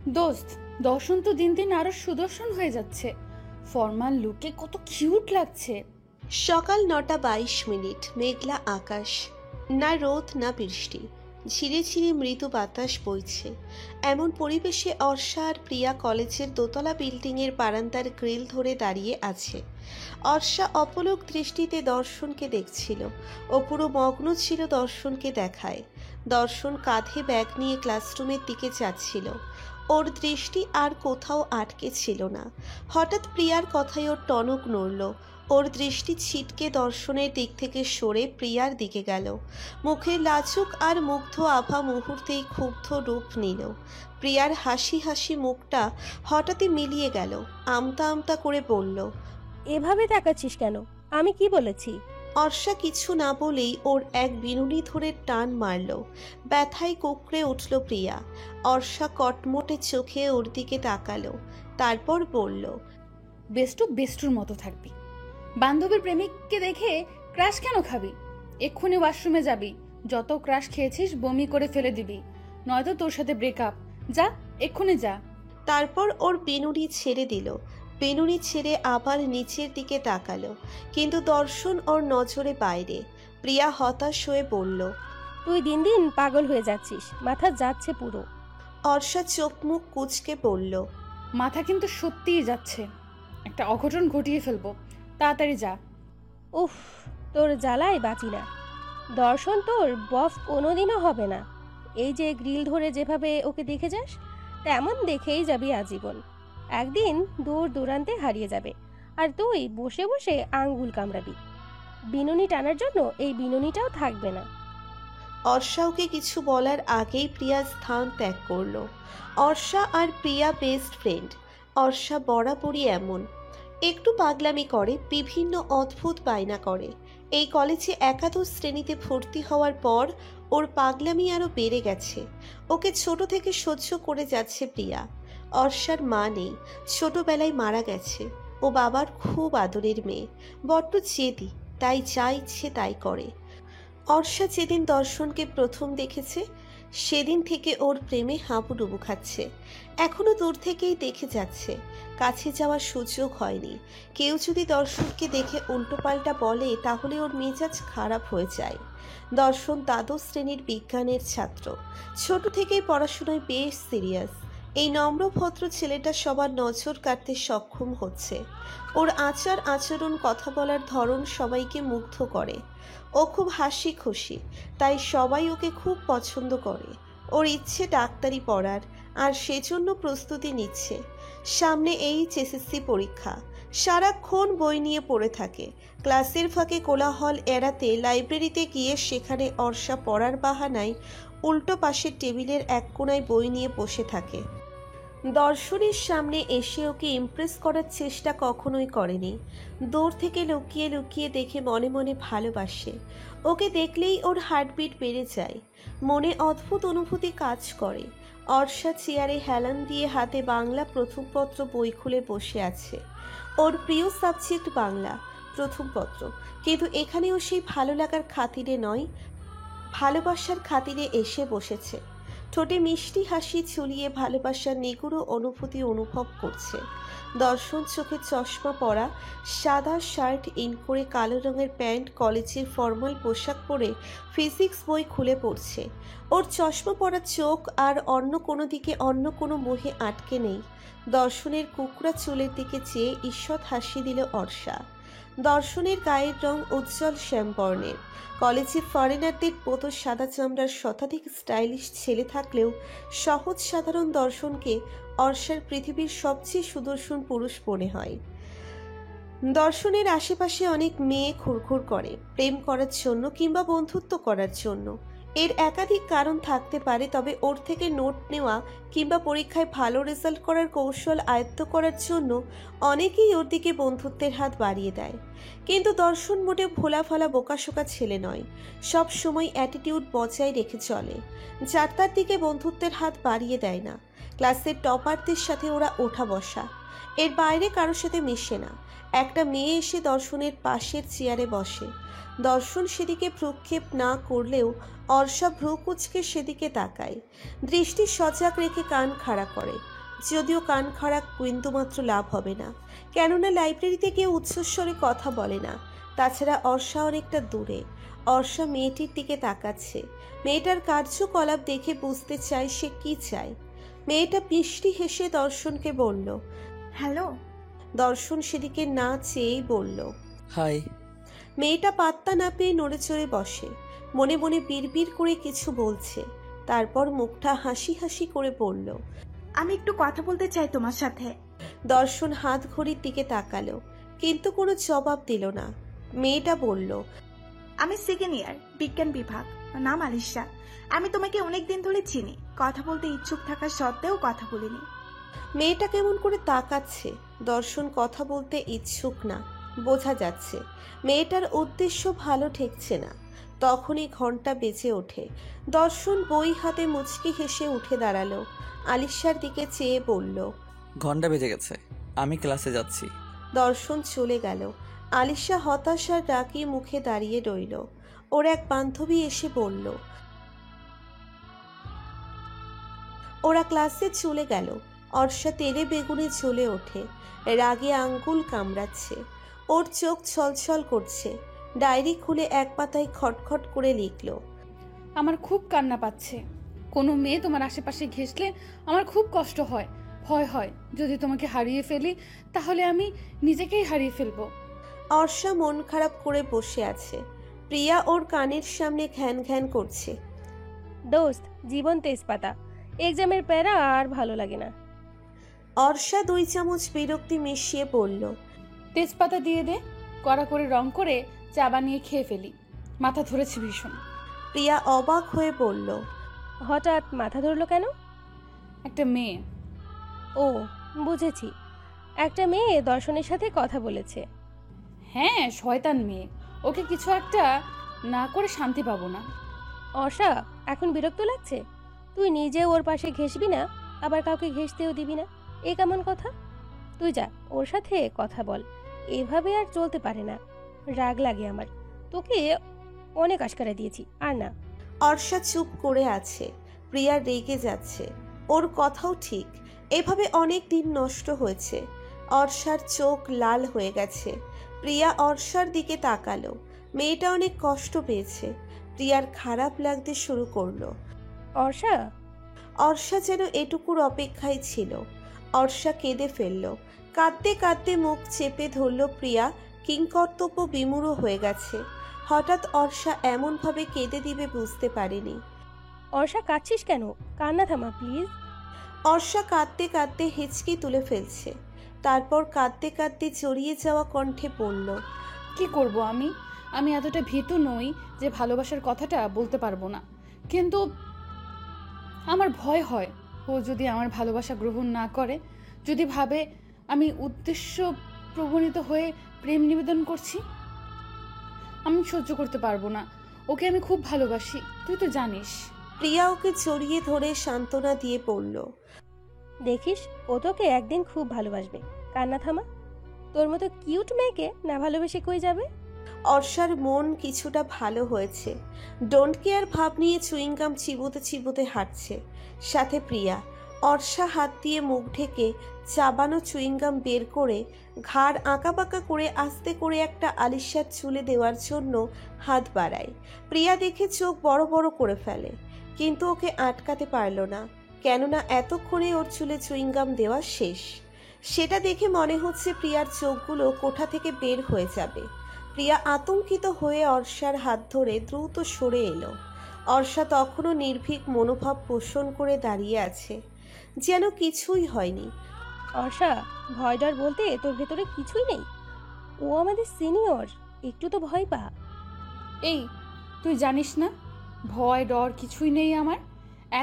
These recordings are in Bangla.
দোস্ত, দর্শন তো দিন দিন আরো সুদর্শন হয়ে যাচ্ছে। ফর্মাল লুকে কত কিউট লাগছে। সকাল 9:22, মেঘলা আকাশ, না রোদ না বৃষ্টি, ঝিরে ঝিরে মৃদু বাতাস বইছে। এমন পরিবেশে অর্ষা আর প্রিয়া কলেজের দোতলা বিল্ডিংয়ের বারান্দার গ্রিল ধরে দাঁড়িয়ে আছে। অর্ষা অপলক দৃষ্টিতে দর্শনকে দেখছিল। ও পুরো মগ্ন ছিল দর্শনকে দেখায়। দর্শন কাঁধে ব্যাগ নিয়ে ক্লাসরুমের দিকে যাচ্ছিল। ওর দৃষ্টি আর কোথাও আটকে ছিল না। হঠাৎ প্রিয়ার কথায় ওর টনক নড়ল। ওর দৃষ্টি ছিটকে দর্শনের দিক থেকে সরে প্রিয়ার দিকে গেল। মুখে লাজুক আর মুগ্ধ আভা মুহূর্তেই ক্ষুব্ধ রূপ নিল। প্রিয়ার হাসি হাসি মুখটা হঠাৎই মিলিয়ে গেল। আমতা আমতা করে বলল, এভাবে তাকাচ্ছিস কেন? আমি কি বলেছি? অর্ষা কিছু না বলেই ওর এক বিনুনি ধরে টান মারল। ব্যথায় কুঁকড়ে উঠল প্রিয়া। অর্ষা কটমটে চোখে ওর দিকে তাকালো, তারপর বলল, বেষ্টু বেষ্টুর মতো থাকবি। বান্ধবীর প্রেমিককে দেখে ক্রাশ কেন খাবি? এক্ষুনি ওয়াশরুমে যাবি। যত ক্রাশ খেয়েছিস বমি করে ফেলে দিবি, নয়তো তোর সাথে ব্রেকআপ। যা, এক্ষুনি যা। তারপর ওর বেনুনি ছেড়ে দিল। বেনুনি ছেড়ে আবার নিচের দিকে তাকালো, কিন্তু দর্শন ওর নজরে বাইরে। প্রিয়া হতাশ হয়ে বলল, তুই দিন দিন পাগল হয়ে যাচ্ছিস, মাথা যাচ্ছে পুরো। অর্ষা চোখ মুখ কুঁচকে বলল, মাথা কিন্তু সত্যিই যাচ্ছে। একটা অঘটন ঘটিয়ে ফেলবো, তাড়াতাড়ি যা। উফ, তোর জ্বালায় বাঁচি না। দর্শন তোর বফ কোনোদিনও হবে না। এই যে গ্রিল ধরে যেভাবে ওকে দেখে যাস, তেমন দেখেই যাবি আজীবন। একদিন দূর দূরান্তে হারিয়ে যাবে, আর তুই বসে বসে আঙ্গুল কামড়াবি। বিনুনি টানার জন্য এই বিনুনিটাও থাকবে না। অর্ষা ওকে কিছু বলার আগেই প্রিয়া স্থান ত্যাগ করলো। অর্ষা আর প্রিয়া বেস্ট ফ্রেন্ড। অর্ষা বরাবরই এমন, একটু পাগলামি করে, বিভিন্ন অদ্ভুত বায়না করে। এই কলেজে একাদশ শ্রেণীতে ভর্তি হওয়ার পর ওর পাগলামি আরও বেড়ে গেছে। ওকে ছোট থেকে সহ্য করে যাচ্ছে প্রিয়া। অর্ষার মা নেই, ছোটবেলায় মারা গেছে। ও বাবার খুব আদরের মেয়ে, বড্ড জেদি, তাই যা ইচ্ছে তাই করে। অর্ষা যেদিন দর্শনকে প্রথম দেখেছে, সেদিন থেকে ওর প্রেমে হাবুডুবু খাচ্ছে। এখনো দূর থেকেই দেখে যাচ্ছে, কাছে যাওয়ার সুযোগ হয়নি। কেউ যদি দর্শনকে দেখে উল্টোপাল্টা বলে, তাহলে ওর মেজাজ খারাপ হয়ে যায়। দর্শন দ্বাদশ শ্রেণীর বিজ্ঞানের ছাত্র। ছোট থেকেই পড়াশোনায় বেশ সিরিয়াস। এই নম্র ভদ্র ছেলেটা সবার নজর কাটতে সক্ষম হচ্ছে। ওর আচার আচরণ, কথা বলার ধরন সবাইকে মুগ্ধ করে। ও খুব হাসি খুশি, তাই সবাই ওকে খুব পছন্দ করে। ওর ইচ্ছে ডাক্তারি পড়ার, আর সেজন্য প্রস্তুতি নিচ্ছে। সামনে এইচএসসি পরীক্ষা। সারাক্ষণ বই নিয়ে পড়ে থাকে। ক্লাসের ফাঁকে কোলাহল এড়াতে লাইব্রেরিতে গিয়ে সেখানে অর্ষা পড়ার বাহানায় উল্টো পাশের টেবিলের এক কোণায় বই নিয়ে বসে থাকে। দর্শনের সামনে এসে ওকে ইমপ্রেস করার চেষ্টা কখনোই করেনি। দূর থেকে লুকিয়ে লুকিয়ে দেখে মনে মনে ভালোবাসে। ওকে দেখলেই ওর হার্টবিট বেড়ে যায়। মনে অদ্ভুত অনুভূতি কাজ করে। অর্ষা চেয়ারে হেলান দিয়ে হাতে বাংলা প্রথম পত্র বই খুলে বসে আছে। ওর প্রিয় সাবজেক্ট বাংলা প্রথম পত্র, কিন্তু এখানেও সেই ভালো লাগার খাতিরে নয়, ভালোবাসার খাতিরে এসে বসেছে। ঠোঁটে মিষ্টি হাসি ঝুলিয়ে ভালোবাসার নিগুড় অনুভূতি অনুভব করছে। দর্শন চোখে চশমা পরা, সাদা শার্ট ইন করে কালো রঙের প্যান্ট, কলেজের ফর্মাল পোশাক পরে ফিজিক্স বই খুলে পড়ছে। ওর চশমা পরা চোখ আর অন্য কোনো দিকে অন্য কোনো মোহে আটকে নেই। দর্শনের কুকড়া চুলের দিকে চেয়ে ঈষৎ হাসি দিল অর্ষা। দর্শনের গায়ের রং উজ্জ্বল শ্যামবর্ণের। কলেজে ফরেনারদের মতো সাদা চামড়ার শতাধিক স্টাইলিশ ছেলে থাকলেও সহজ সাধারণ দর্শনকে অর্ষার পৃথিবীর সবচেয়ে সুদর্শন পুরুষ মনে হয়। দর্শনের আশেপাশে অনেক মেয়ে ঘুরঘুর করে, প্রেম করার জন্য কিংবা বন্ধুত্ব করার জন্য। এর একাধিক কারণ থাকতে পারে, তবে ওর থেকে নোট নেওয়া কিংবা পরীক্ষায় ভালো রেজাল্ট করার কৌশল আয়ত্ত করার জন্য অনেকেই ওর দিকে বন্ধুত্বের হাত বাড়িয়ে দেয়। কিন্তু দর্শন মোটে ভোলা ফলা বোকাশোকা ছেলে নয়, সব সময় অ্যাটিটিউড বজায় রেখে চলে। যার তার দিকে বন্ধুত্বের হাত বাড়িয়ে দেয় না। ক্লাসের টপারদের সাথে ওরা ওঠা বসা, এর বাইরে কারোর সাথে মেশে না। একটা মেয়ে এসে দর্শনের পাশের চেয়ারে বসে। দর্শন সেদিকে ভ্রুক্ষেপ না করলেও অর্ষা ভ্রু কুঁচকে সেদিকে তাকায়। দৃষ্টি সজাগ রেখে কান খাড়া করে। যদিও কান খারাপ বিন্দুমাত্র লাভ হবে না, কেননা লাইব্রেরিতে কেউ উচ্চস্বরে কথা বলে না। তাছাড়া অর্ষা অনেকটা দূরে। অর্ষা মেয়েটির দিকে তাকাচ্ছে। মেয়েটার কার্যকলাপ দেখে বুঝতে চায় সে কি চায়। মেয়েটা মিষ্টি হেসে দর্শনকে বলল, হ্যালো। দর্শন সেদিকে না চেয়েই বলল, হাই। মেয়েটা পাত্তা না পেয়ে নড়ে চড়ে বসে, মনে মনে বিড়বিড় করে কিছু বলছে। তারপর মুখটা হাসি হাসি করে বলল, আমি একটু কথা বলতে চাই তোমার সাথে। দর্শন হাত ঘড়ির দিকে তাকালো, কিন্তু কোনো জবাব দিল না। মেয়েটা বলল, আমি সেকেন্ড ইয়ার বিজ্ঞান বিভাগ, নাম আলিশা। আমি তোমাকে অনেক দিন ধরে চিনি, কথা বলতে ইচ্ছুক থাকা সত্ত্বেও কথা বলিনি। মেয়েটা কেমন করে তাকাচ্ছে। দর্শন কথা বলতে ইচ্ছুক না, বোঝা যাচ্ছে। মেয়েটার উদ্দেশ্য ভালো ঠেকছে না। তখনই ঘন্টা বেজে ওঠে। দর্শন বই হাতে মুচকি হেসে উঠে দাঁড়ালো, আলিশার দিকে চেয়ে বলল, ঘন্টা বেজে গেছে, আমি ক্লাসে যাচ্ছি। দর্শন চলে গেল। আলিশা হতাশার ডাকি মুখে দাঁড়িয়ে রইল। ওর এক বান্ধবী এসে বলল, ওরা ক্লাসে চলে গেল। অর্ষা তেরে বেগুনে জ্বলে ওঠে, রাগে আঙ্গুল কামড়াচ্ছে। ওর চোখ ছলছল করছে। ডায়েরি খুলে এক পাতায় খটখট করে লিখল, আমার খুব কান্না পাচ্ছে। কোনো মেয়ে তোমার আশেপাশে ঘেঁষলে আমার খুব কষ্ট হয়, ভয় হয় যদি তোমাকে হারিয়ে ফেলি তাহলে আমি নিজেকেই হারিয়ে ফেলবো। অর্ষা মন খারাপ করে বসে আছে। প্রিয়া ওর কানের সামনে ঘ্যান ঘ্যান করছে। দোস্ত, জীবন তেজপাতা, এক্সামের প্যারা আর ভালো লাগে না। অর্ষা 2 চামচ বিরক্তি মিশিয়ে বলল, তেজপাতা দিয়ে দে, কড়া করে রং করে চা বানিয়ে খেয়ে ফেলি, মাথা ধরেছে ভীষণ। প্রিয়া অবাক হয়ে বলল, হঠাৎ মাথা ধরলো কেন? একটা মেয়ে। ও, বুঝেছি। একটা মেয়ে দর্শনের সাথে কথা বলেছে। হ্যাঁ, শয়তান মেয়ে, ওকে কিছু একটা না করে শান্তি পাবো না। অর্ষা, এখন বিরক্ত লাগছে? তুই নিজে ওর পাশে ঘেঁষবি না, আবার কাউকে ঘেঁষতেও দিবি না, এ কেমন কথা? তুই যা, ওর সাথে কথা বল। এভাবে আর চলতে পারে না। রাগ লাগে আমার, তোকে অনেক আশকারা দিয়েছি, আর না। অর্ষা চুপ করে আছে। প্রিয়া রেগে যাচ্ছে। ওর কথাও ঠিক। এভাবে অনেক দিন নষ্ট হয়েছে। অর্ষার চোখ লাল হয়ে গেছে। প্রিয়া অর্ষার দিকে তাকালো। মেয়েটা অনেক কষ্ট পেয়েছে। প্রিয়ার খারাপ লাগতে শুরু করলো। অর্ষা, অর্ষা যেন এটুকুর অপেক্ষায় ছিল। অর্ষা কেঁদে ফেলল। কাঁদতে কাঁদতে মুখ চেপে ধরল প্রিয়া। কিংকর্তব্য বিমূঢ় হয়ে গেছে। হঠাৎ অর্ষা এমনভাবে কেঁদে দিবে বুঝতে পারেনি। অর্ষা কাঁদছিস কেন? কান্না থামা প্লিজ। অর্ষা কাঁদতে কাঁদতে হিচকি তুলে ফেলছে। তারপর কাঁদতে কাঁদতে জড়িয়ে যাওয়া কণ্ঠে বলল, কি করব আমি? আমি এতটা ভীতু নই যে ভালোবাসার কথাটা বলতে পারবো না, কিন্তু আমার ভয় হয় ও যদি আমার ভালোবাসা গ্রহণ না করে, যদি ভাবে আমি উদ্দেশ্য প্রবণিত হয়ে প্রেম নিবেদন করছি। আমি সহ্য করতে পারবো না। ওকে আমি খুব ভালোবাসি, তুই তো জানিস। প্রিয়া ওকে জড়িয়ে ধরে সান্ত্বনা দিয়ে বলল, দেখিস, ও তোকে একদিন খুব ভালোবাসবে। কান্না থামা। তোর মতো কিউট মেয়েকে না ভালোবেসে কই যাবে? অর্ষার মন কিছুটা ভালো হয়েছে। ডোন্ট কেয়ার ভাব নিয়ে চুইংগাম চিবোতে চিবোতে হাঁটছে। সাথে প্রিয়া। অর্ষা হাত দিয়ে মুখ ঢেকে চাবানো চুইংগাম বের করে ঘাড় আঁকাবাঁকা করে আস্তে করে একটা আলিশার চুলে দেওয়ার জন্য হাত বাড়ায়। প্রিয়া দেখে চোখ বড় বড় করে ফেলে, কিন্তু ওকে আটকাতে পারল না, কেননা এতক্ষণে ওর চুলে চুইংগাম দেওয়া শেষ। সেটা দেখে মনে হচ্ছে প্রিয়ার চোখগুলো কোঠা থেকে বের হয়ে যাবে। প্রিয়া আতঙ্কিত হয়ে অর্ষার হাত ধরে দ্রুত সরে এলো। অর্ষা তখনও নির্ভীক মনোভাব পোষণ করে দাঁড়িয়ে আছে, যেন কিছুই হয়নি। অর্ষা, ভয় ডর বলতে তোর ভেতরে কিছুই নেই। ও আমাদের সিনিয়র, একটু তো ভয় পা। এই, তুই জানিস না ভয় ডর কিছুই নেই আমার?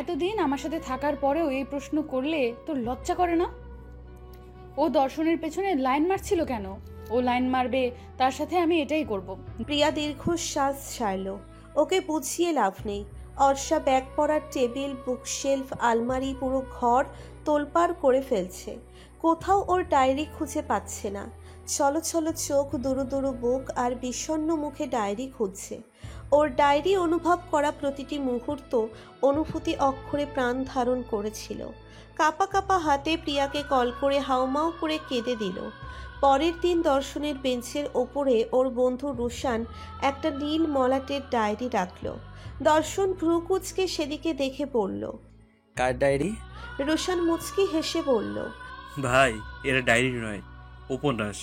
এতদিন আমার সাথে থাকার পরেও এই প্রশ্ন করলে তোর লজ্জা করে না? ও দর্শনের পেছনে লাইন মারছিল কেন? ও লাইন মারবে, তার সাথে আমি এটাই করব। প্রিয়া দীর্ঘশ্বাস ছাড়ল। ওকে বুঝিয়ে লাভ নেই। অর্ষা ব্যাগ পড়ার টেবিল, বুকশেলফ, আলমারি, পুরো ঘর তোলপাড় করে ফেলছে। কোথাও ওর ডায়েরি খুঁজে পাচ্ছে না। ছলো ছলো চোখ, দুরু দুরু বুক আর বিষণ্ণ মুখে ডায়েরি খুঁজছে। ওর ডায়েরি অনুভব করা প্রতিটি মুহূর্ত অনুভূতি অক্ষরে প্রাণ ধারণ করেছিল। কাঁপা কাঁপা হাতে প্রিয়াকে কল করে হাউমাউ করে কেঁদে দিল। পরের দিন দর্শনের বেঞ্চের ওপরে ওর বন্ধু রুশান একটা নীল মলাটের ডায়েরি রাখল। দর্শন ভ্রু কুঁচকে সেদিকে দেখে পড়ল। কার ডায়েরি? রুশান মুচকি হেসে বলল, ভাই, এরা ডায়েরি নয়, উপন্যাস।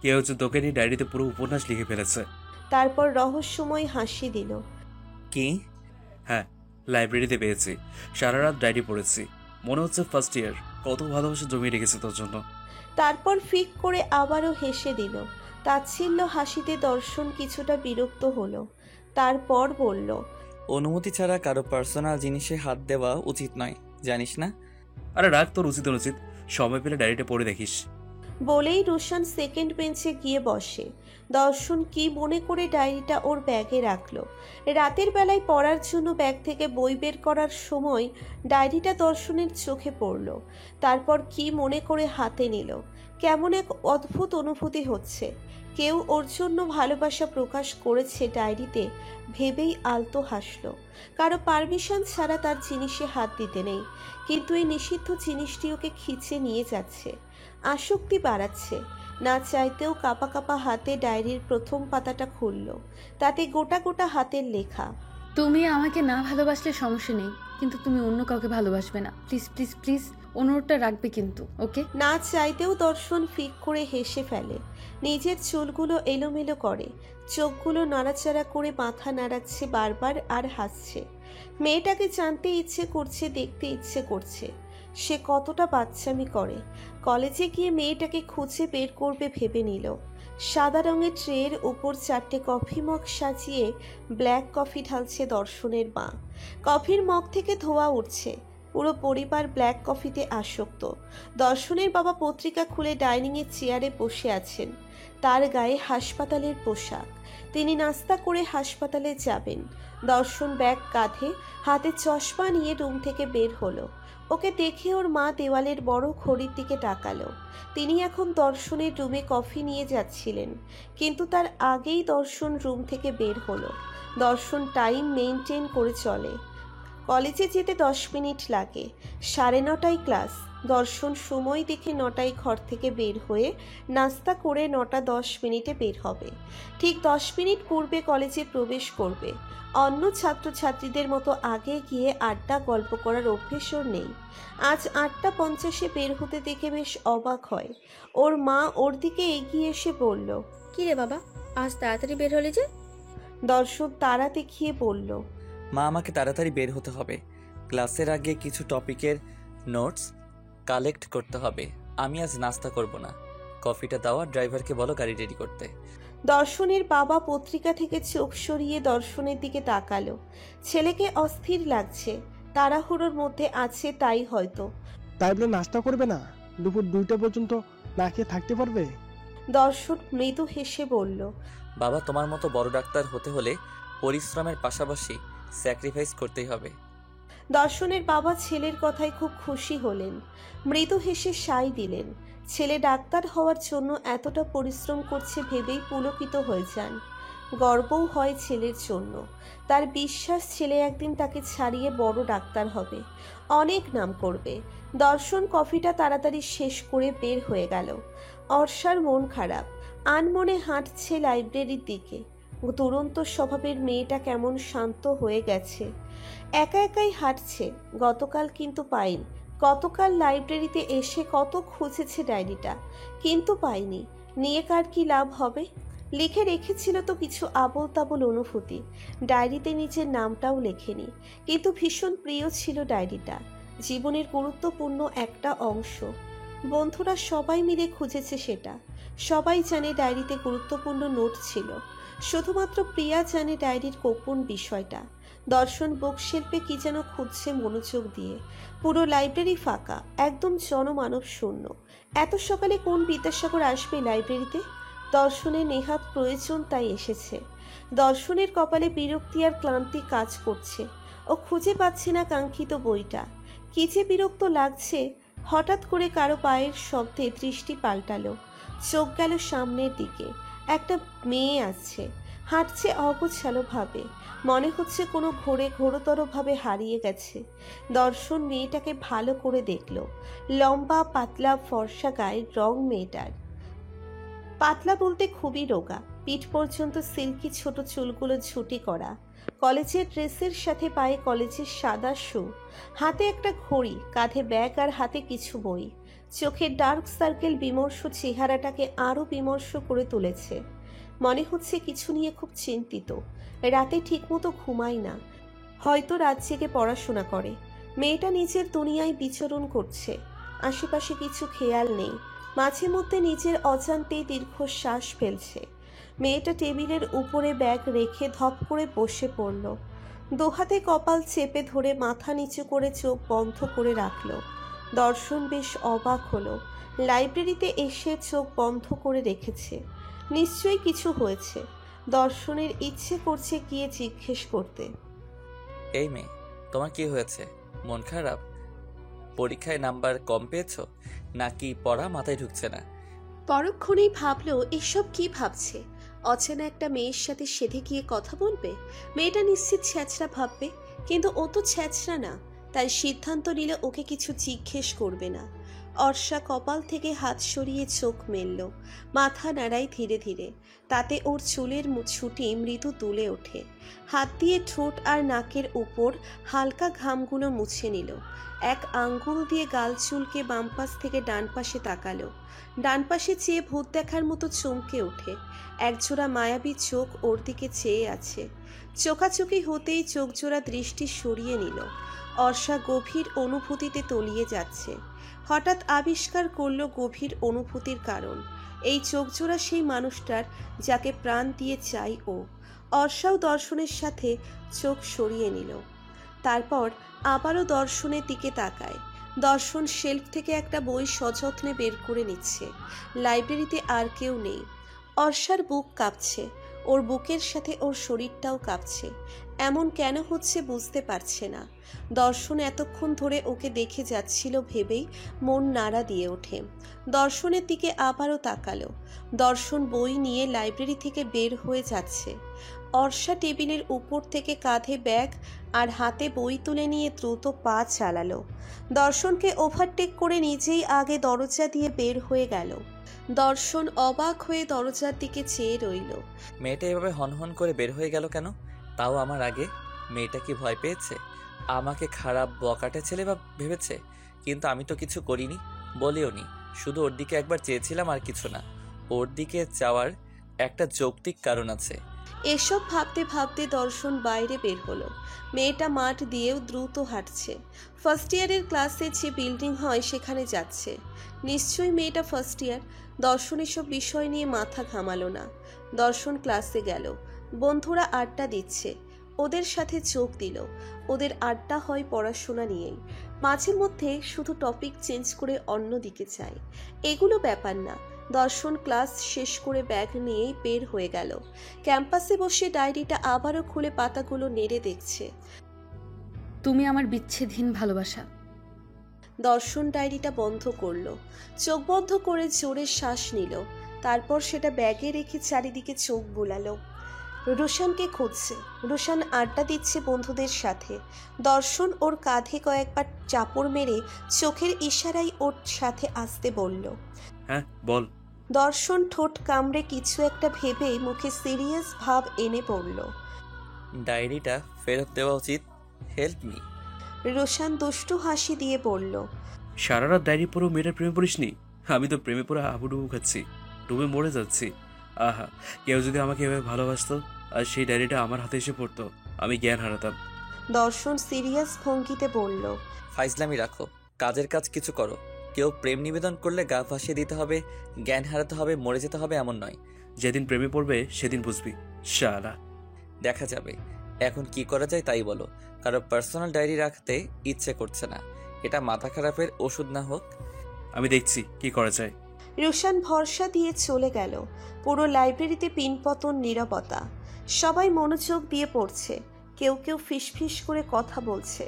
কেউ হচ্ছে তোকে নিয়ে ডায়েরিতে পুরো উপন্যাস লিখে ফেলেছে। তারপর রহস্যময় হাসি দিল। কি? হ্যাঁ, লাইব্রেরিতে পেয়েছি। সারা রাত ডায়েরি পড়েছি। মনে হচ্ছে ফার্স্ট ইয়ার। কত ভালোবাসা জমিয়ে রেখেছে তোর জন্য। তারপর ফিক করে আবারও হেসে দিল। তাচ্ছিল্য হাসিতে দর্শন কিছুটা বিরক্ত হলো। তারপর বলল, অনুমতি ছাড়া কারো পার্সোনাল জিনিসে হাত দেওয়া উচিত নয়, জানিস না? আরে রাখ তোর উচিত অনুচিত, সময় পেলে ডায়েরিটা পড়ে দেখিস। বলেই রুশান সেকেন্ড বেঞ্চে গিয়ে বসে। দর্শন কি মনে করে ডায়েরিটা ওর ব্যাগে রাখলো। রাতের বেলায় পড়ার জন্য ব্যাগ থেকে বই বের করার সময় ডায়েরিটা দর্শনের চোখে পড়ল। তারপর কি মনে করে হাতে নিল। কেমন এক অদ্ভুত অনুভূতি হচ্ছে। কেউ ওর জন্য ভালোবাসা প্রকাশ করেছে ডায়েরিতে ভেবেই আলতো হাসল। কারো পারমিশন ছাড়া তার জিনিসে হাত দিতে নেই, কিন্তু এই নিষিদ্ধ জিনিসটি ওকে খিচে নিয়ে যাচ্ছে, আসক্তি বাড়াচ্ছে। না চাইতেও কাঁপা কাঁপা হাতে ডায়েরির প্রথম পাতাটা খুলল। তাতে গোটা গোটা হাতের লেখা, তুমি আমাকে না ভালোবাসলে সমস্যা নেই, কিন্তু তুমি অন্য কাউকে ভালোবাসবে না। প্লিজ প্লিজ প্লিজ, অনুরোধটা রাখবে কিন্তু, ওকে? না চাইতেও দর্শন ফিক করে হেসে ফেলে। নিজের চুলগুলো এলোমেলো করে, চোখগুলো নাড়াচাড়া করে মাথা নাড়াচ্ছে বারবার আর হাসছে। মেয়েটাকে জানতে ইচ্ছে করছে, দেখতে ইচ্ছে করছে। সে কতটা বাচ্চামি করে। কলেজে গিয়ে মেয়েটাকে খুঁজে বের করবে ভেবে নিল। সাদা রঙের ট্রের উপর 4টে কফি মগ সাজিয়ে ব্ল্যাক কফি ঢালছে দর্শনের মা। কফির মগ থেকে ধোঁয়া উঠছে। পুরো পরিবার ব্ল্যাক কফিতে আসক্ত। দর্শনের বাবা পত্রিকা খুলে ডাইনিংয়ের চেয়ারে বসে আছেন। তার গায়ে হাসপাতালের পোশাক। তিনি নাস্তা করে হাসপাতালে যাবেন। দর্শন ব্যাগ কাঁধে, হাতে চশমা নিয়ে রুম থেকে বের হলো। ওকে দেখে ওর মা দেওয়ালের বড় ঘড়ির দিকে তাকালো। তিনি এখন দর্শনের রুমে কফি নিয়ে যাচ্ছিলেন, কিন্তু তার আগেই দর্শন রুম থেকে বের হলো। দর্শন টাইম মেনটেন করে চলে। কলেজে যেতে 10 মিনিট লাগে। 9:30টায় ক্লাস। দর্শন সময় দেখে 9টায় ঘর থেকে বের হয়ে নাস্তা করে 9টা 10 মিনিটে বের হবে। ঠিক 10 মিনিট পূর্বে কলেজে প্রবেশ করবে। অন্য ছাত্রছাত্রীদের মতো আগে গিয়ে আড্ডা গল্প করার অভ্যেস ওর নেই। আজ 8:50-এ বের হতে দেখে বেশ অবাক হয়। ওর মা ওর দিকে এগিয়ে এসে বলল, কি রে বাবা, আজ তাড়াতাড়ি বের হলি যে? দর্শন তারা দেখিয়ে বলল, মা, আমাকে তাড়াতাড়ি বের হতে হবে। ক্লাসের আগে কিছু টপিকের নোটস কালেক্ট করতে হবে। আমি আজ নাস্তা করব না। কফিটা দাও, ড্রাইভারকে বলো গাড়ি রেডি করতে। দর্শনের বাবা পত্রিকা থেকে চোখ সরিয়ে দর্শনের দিকে তাকালো। ছেলেকে অস্থির লাগছে, তাড়াহুড়োর মধ্যে আছে তাই হয়তো। তাই বলে নাস্তা করবে না? দুপুর 2টা পর্যন্ত না খেয়ে থাকতে পারবে? দর্শন মৃদু হেসে বলল, বাবা, তোমার মতো বড় ডাক্তার হতে হলে পরিশ্রমের পাশাপাশি স্যাক্রিফাইস করতেই হবে। দর্শনের বাবা ছেলের কথায় খুব খুশি হলেন। মৃদু হেসে সায় দিলেন। ছেলে ডাক্তার হওয়ার জন্য এতটা পরিশ্রম করছে ভেবেই পুলকিত হয়ে যান। গর্বও হয় ছেলের জন্য। তার বিশ্বাস ছেলে একদিন তাকে ছাড়িয়ে বড় ডাক্তার হবে, অনেক নাম করবে। দর্শন কফিটা তাড়াতাড়ি শেষ করে বের হয়ে গেল। অর্ষার মন খারাপ, আনমনে হাঁটছে লাইব্রেরির দিকে। দুরন্ত স্বভাবের মেয়েটা কেমন শান্ত হয়ে গেছে। একা একাই হাঁটছে। গতকাল কিন্তু পায়নি। গতকাল লাইব্রেরিতে এসে কত খুঁজেছে ডায়েরিটা, কিন্তু পায়নি। নিয়ে কার কি লাভ হবে? লিখে রেখেছিল তো কিছু আবোল তাবোল অনুভূতি। ডায়েরিতে নিজের নামটাও লেখেনি, কিন্তু ভীষণ প্রিয় ছিল ডায়েরিটা, জীবনের গুরুত্বপূর্ণ একটা অংশ। বন্ধুরা সবাই মিলে খুঁজেছে সেটা। সবাই জানে ডায়েরিতে গুরুত্বপূর্ণ নোট ছিল। শুধুমাত্র প্রিয়া জানে ডায়েরির গোপন বিষয়টা। দর্শন বুকশেল্ফে কি যেন খুঁজছে মনোযোগ দিয়ে। পুরো লাইব্রেরি ফাঁকা, একদম জনমানব শূন্য। এত সকালে কোন বিদ্যাসাগর আসবে লাইব্রেরিতে? দর্শনের নেহাত প্রয়োজন তাই এসেছে। দর্শনের কপালে বিরক্তি আর ক্লান্তি কাজ করছে। ও খুঁজে পাচ্ছে না কাঙ্ক্ষিত বইটা। কি যে বিরক্ত লাগছে। হঠাৎ করে কারো পায়ের শব্দে দৃষ্টি পাল্টালো। চোখ গেল সামনের দিকে। একটা মেয়ে আসছে, হাঁটছে অগোছালো ভাবে। মনে হচ্ছে কোনো ঘোরে ঘোরতরভাবে হারিয়ে গেছে। দর্শন মেয়েটাকে ভালো করে দেখল। লম্বা পাতলা ফর্সা গায়ের রং মেয়েটার। পাতলা বলতে খুবই রোগা, পিঠ পর্যন্ত সিল্কি ছোট চুলগুলো ঝুটি করা, কলেজের ড্রেসের সাথে পায়ে কলেজের সাদা শু, হাতে একটা ঘড়ি, কাঁধে ব্যাগ আর হাতে কিছু বই। চোখের ডার্ক সার্কেল বিমর্ষ চেহারাটাকে আরও বিমর্ষ করে তুলেছে। মনে হচ্ছে কিছু নিয়ে খুব চিন্তিত। রাতে ঠিকমতো ঘুমায় না, হয়তো রাত জেগে পড়াশোনা করে। মেয়েটা নিজের দুনিয়ায় বিচরণ করছে, আশেপাশে কিছু খেয়াল নেই। মাঝে মধ্যে নিজের অজান্তেই দীর্ঘশ্বাস ফেলছে। মেয়েটা টেবিলের উপরে ব্যাগ রেখে ধপ করে বসে পড়ল। দোহাতে কপাল চেপে ধরে মাথা নিচু করে চোখ বন্ধ করে রাখল। দর্শন বেশ অবাক হলো। লাইব্রেরিতে এসে চোখ বন্ধ করে রেখেছে, নিশ্চয়ই কিছু হয়েছে। দর্শনের ইচ্ছে করছে গিয়ে জিজ্ঞেস করতে। এই মেয়ে, তোমার কি হয়েছে? মন খারাপ? পরীক্ষায় নাম্বার কম পেয়েছো, নাকি পড়া মাথায় ঢুকছে না? পরক্ষণেই ভাবলো এসব কি ভাবছে। অচেনা একটা মেয়ের সাথে সেধে গিয়ে কথা বলবে। মেয়েটা নিশ্চিত ছ্যাঁচড়া ভাববে, কিন্তু ও তো ছ্যাঁচড়া না। তাই সিদ্ধান্ত নিলে ওকে কিছু জিজ্ঞেস করবে না। অর্ষা কপাল থেকে হাত সরিয়ে চোখ মেলল, মাথা নাড়ায় ধীরে ধীরে। তাতে ওর চুলের ছুটি মৃদু তুলে ওঠে। হাত দিয়ে ঠোঁট আর নাকের উপর হালকা ঘামগুলো মুছে নিল। এক আঙ্গুল দিয়ে গাল চুলকে বাম পাশ থেকে ডান পাশে তাকালো। ডান পাশে চেয়ে ভূত দেখার মতো চমকে ওঠে। একজোড়া মায়াবী চোখ ওর দিকে চেয়ে আছে। চোখাচোখি হতেই চোখজোড়া দৃষ্টি সরিয়ে নিল। অর্ষা গভীর অনুভূতিতে তলিয়ে যাচ্ছে। হঠাৎ আবিষ্কার করলো গভীর অনুভূতির কারণ। এই চোখজোড়া সেই মানুষটার যাকে প্রাণ দিয়ে চাই ও। অর্ষাও দর্শনের সাথে চোখ সরিয়ে নিল। তারপর আবারও দর্শনের দিকে তাকায়। দর্শন শেলফ থেকে একটা বই সযত্নে বের করে নিচ্ছে। লাইব্রেরিতে আর কেউ নেই। অর্ষার বুক কাঁপছে, ওর বুকের সাথে ওর শরীরটাও কাঁপছে। এমন কেন হচ্ছে বুঝতে পারছে না। দর্শন এতক্ষণ ধরে ওকে দেখে যাচ্ছিল ভেবেই মন নাড়া দিয়ে ওঠে। দর্শনের দিকে আবারও তাকালো। দর্শন বই নিয়ে লাইব্রেরি থেকে বের হয়ে যাচ্ছে। অর্ষা টেবিলের উপর থেকে কাঁধে ব্যাগ আর হাতে বই তুলে নিয়ে দ্রুত পা চালালো। দর্শনকে ওভারটেক করে নিজেই আগে দরজা দিয়ে বের হয়ে গেল। দর্শন অবাক হয়ে দরজার দিকে চেয়ে রইল। মেয়েটা এভাবে হনহন করে বের হয়ে গেল কেন? তাও আমার আগে। মেয়েটা কি ভয় পেয়েছে? আমাকে খারাপ বকাটে ছেলে বা ভেবেছে? কিন্তু আমি তো কিছু করিনি, বলিও নি। শুধু ওর দিকে একবার চেয়েছিলাম, আর কিছু না। ওর দিকে চাওয়ার একটা যৌক্তিক কারণ আছে। এসব ভাবতে ভাবতে দর্শন বাইরে বের হলো। মেয়েটা মাঠ দিয়েও দ্রুত হাঁটছে। ফার্স্ট ইয়ারের ক্লাসে যে বিল্ডিং হয় সেখানে যাচ্ছে। নিশ্চয়ই মেয়েটা ফার্স্ট ইয়ার। দর্শন এসব বিষয় নিয়ে মাথা ঘামালো না। দর্শন ক্লাসে গেল। বন্ধুরা আড্ডা দিচ্ছে, ওদের সাথে চোখ দিল। ওদের আড্ডা হয় পড়াশোনা নিয়েই। মাঝে মধ্যে শুধু টপিক চেঞ্জ করে অন্য দিকে যায়। এগুলো ব্যাপার না। দর্শন ক্লাস শেষ করে ব্যাগ নিয়েই বের হয়ে গেল। ক্যাম্পাসে বসে ডায়েরিটা আবারও খুলে পাতাগুলো নেড়ে দেখছে। তুমি আমার বিচ্ছেদহীন ভালোবাসা। দর্শন ডায়েরিটা বন্ধ করলো। চোখ বন্ধ করে জোরে শ্বাস নিল। তারপর সেটা ব্যাগে রেখে চারিদিকে চোখ বুলালো। রুশানকে খুঁজছে। রুশান আড্ডা দিচ্ছে বন্ধুদের সাথে। দর্শন ওর কাঁধে কয়েকবার চাপড় মেরে চোখের ইশারায় ওর সাথে আসতে বলল। হ্যাঁ বল। দর্শন ঠোঁট কামড়ে কিছু একটা ভেবে মুখে সিরিয়াস ভাব এনে পড়ল। ডায়েরিটা ফেরত দেওয়া উচিত, হেল্প মি। রোশান দুষ্টু হাসি দিয়ে বলল, সারা রাত ডায়েরি পড়েও মেয়েটার প্রেমে পড়িসনি? আমি তো প্রেমে পড়ে হাবুডুবু খাচ্ছি, ডুবে মরে যাচ্ছি। আহা, কেউ যদি আমাকে এভাবে ভালোবাসতো আর সেই ডায়েরিটা আমার হাতে এসে পড়তো, আমি জ্ঞান হারাতাম। দর্শন সিরিয়াস ভঙ্গিতে বলল, ফাইজলামি রাখো, কাজের কাজ কিছু করো। কেউ প্রেম নিবেদন করলে গা ভাসিয়ে দিতে হবে, জ্ঞান হারাতে হবে, মরে যেতে হবে এমন নয়। যেদিন প্রেমে পড়বে সেদিন বুঝবি শালা। দেখা যাবে। এখন কি করা যায় তাই বলো। কারো পার্সোনাল ডায়েরি রাখতে ইচ্ছে করছে না। এটা মাথা খারাপের ওষুধ না হোক। আমি দেখছি কি করা যায়। রোশান ভরসা দিয়ে চলে গেল। পুরো লাইব্রেরিতে পিনপতন নীরবতা। সবাই মনোযোগ দিয়ে পড়ছে। কেউ কেউ ফিসফিস করে কথা বলছে।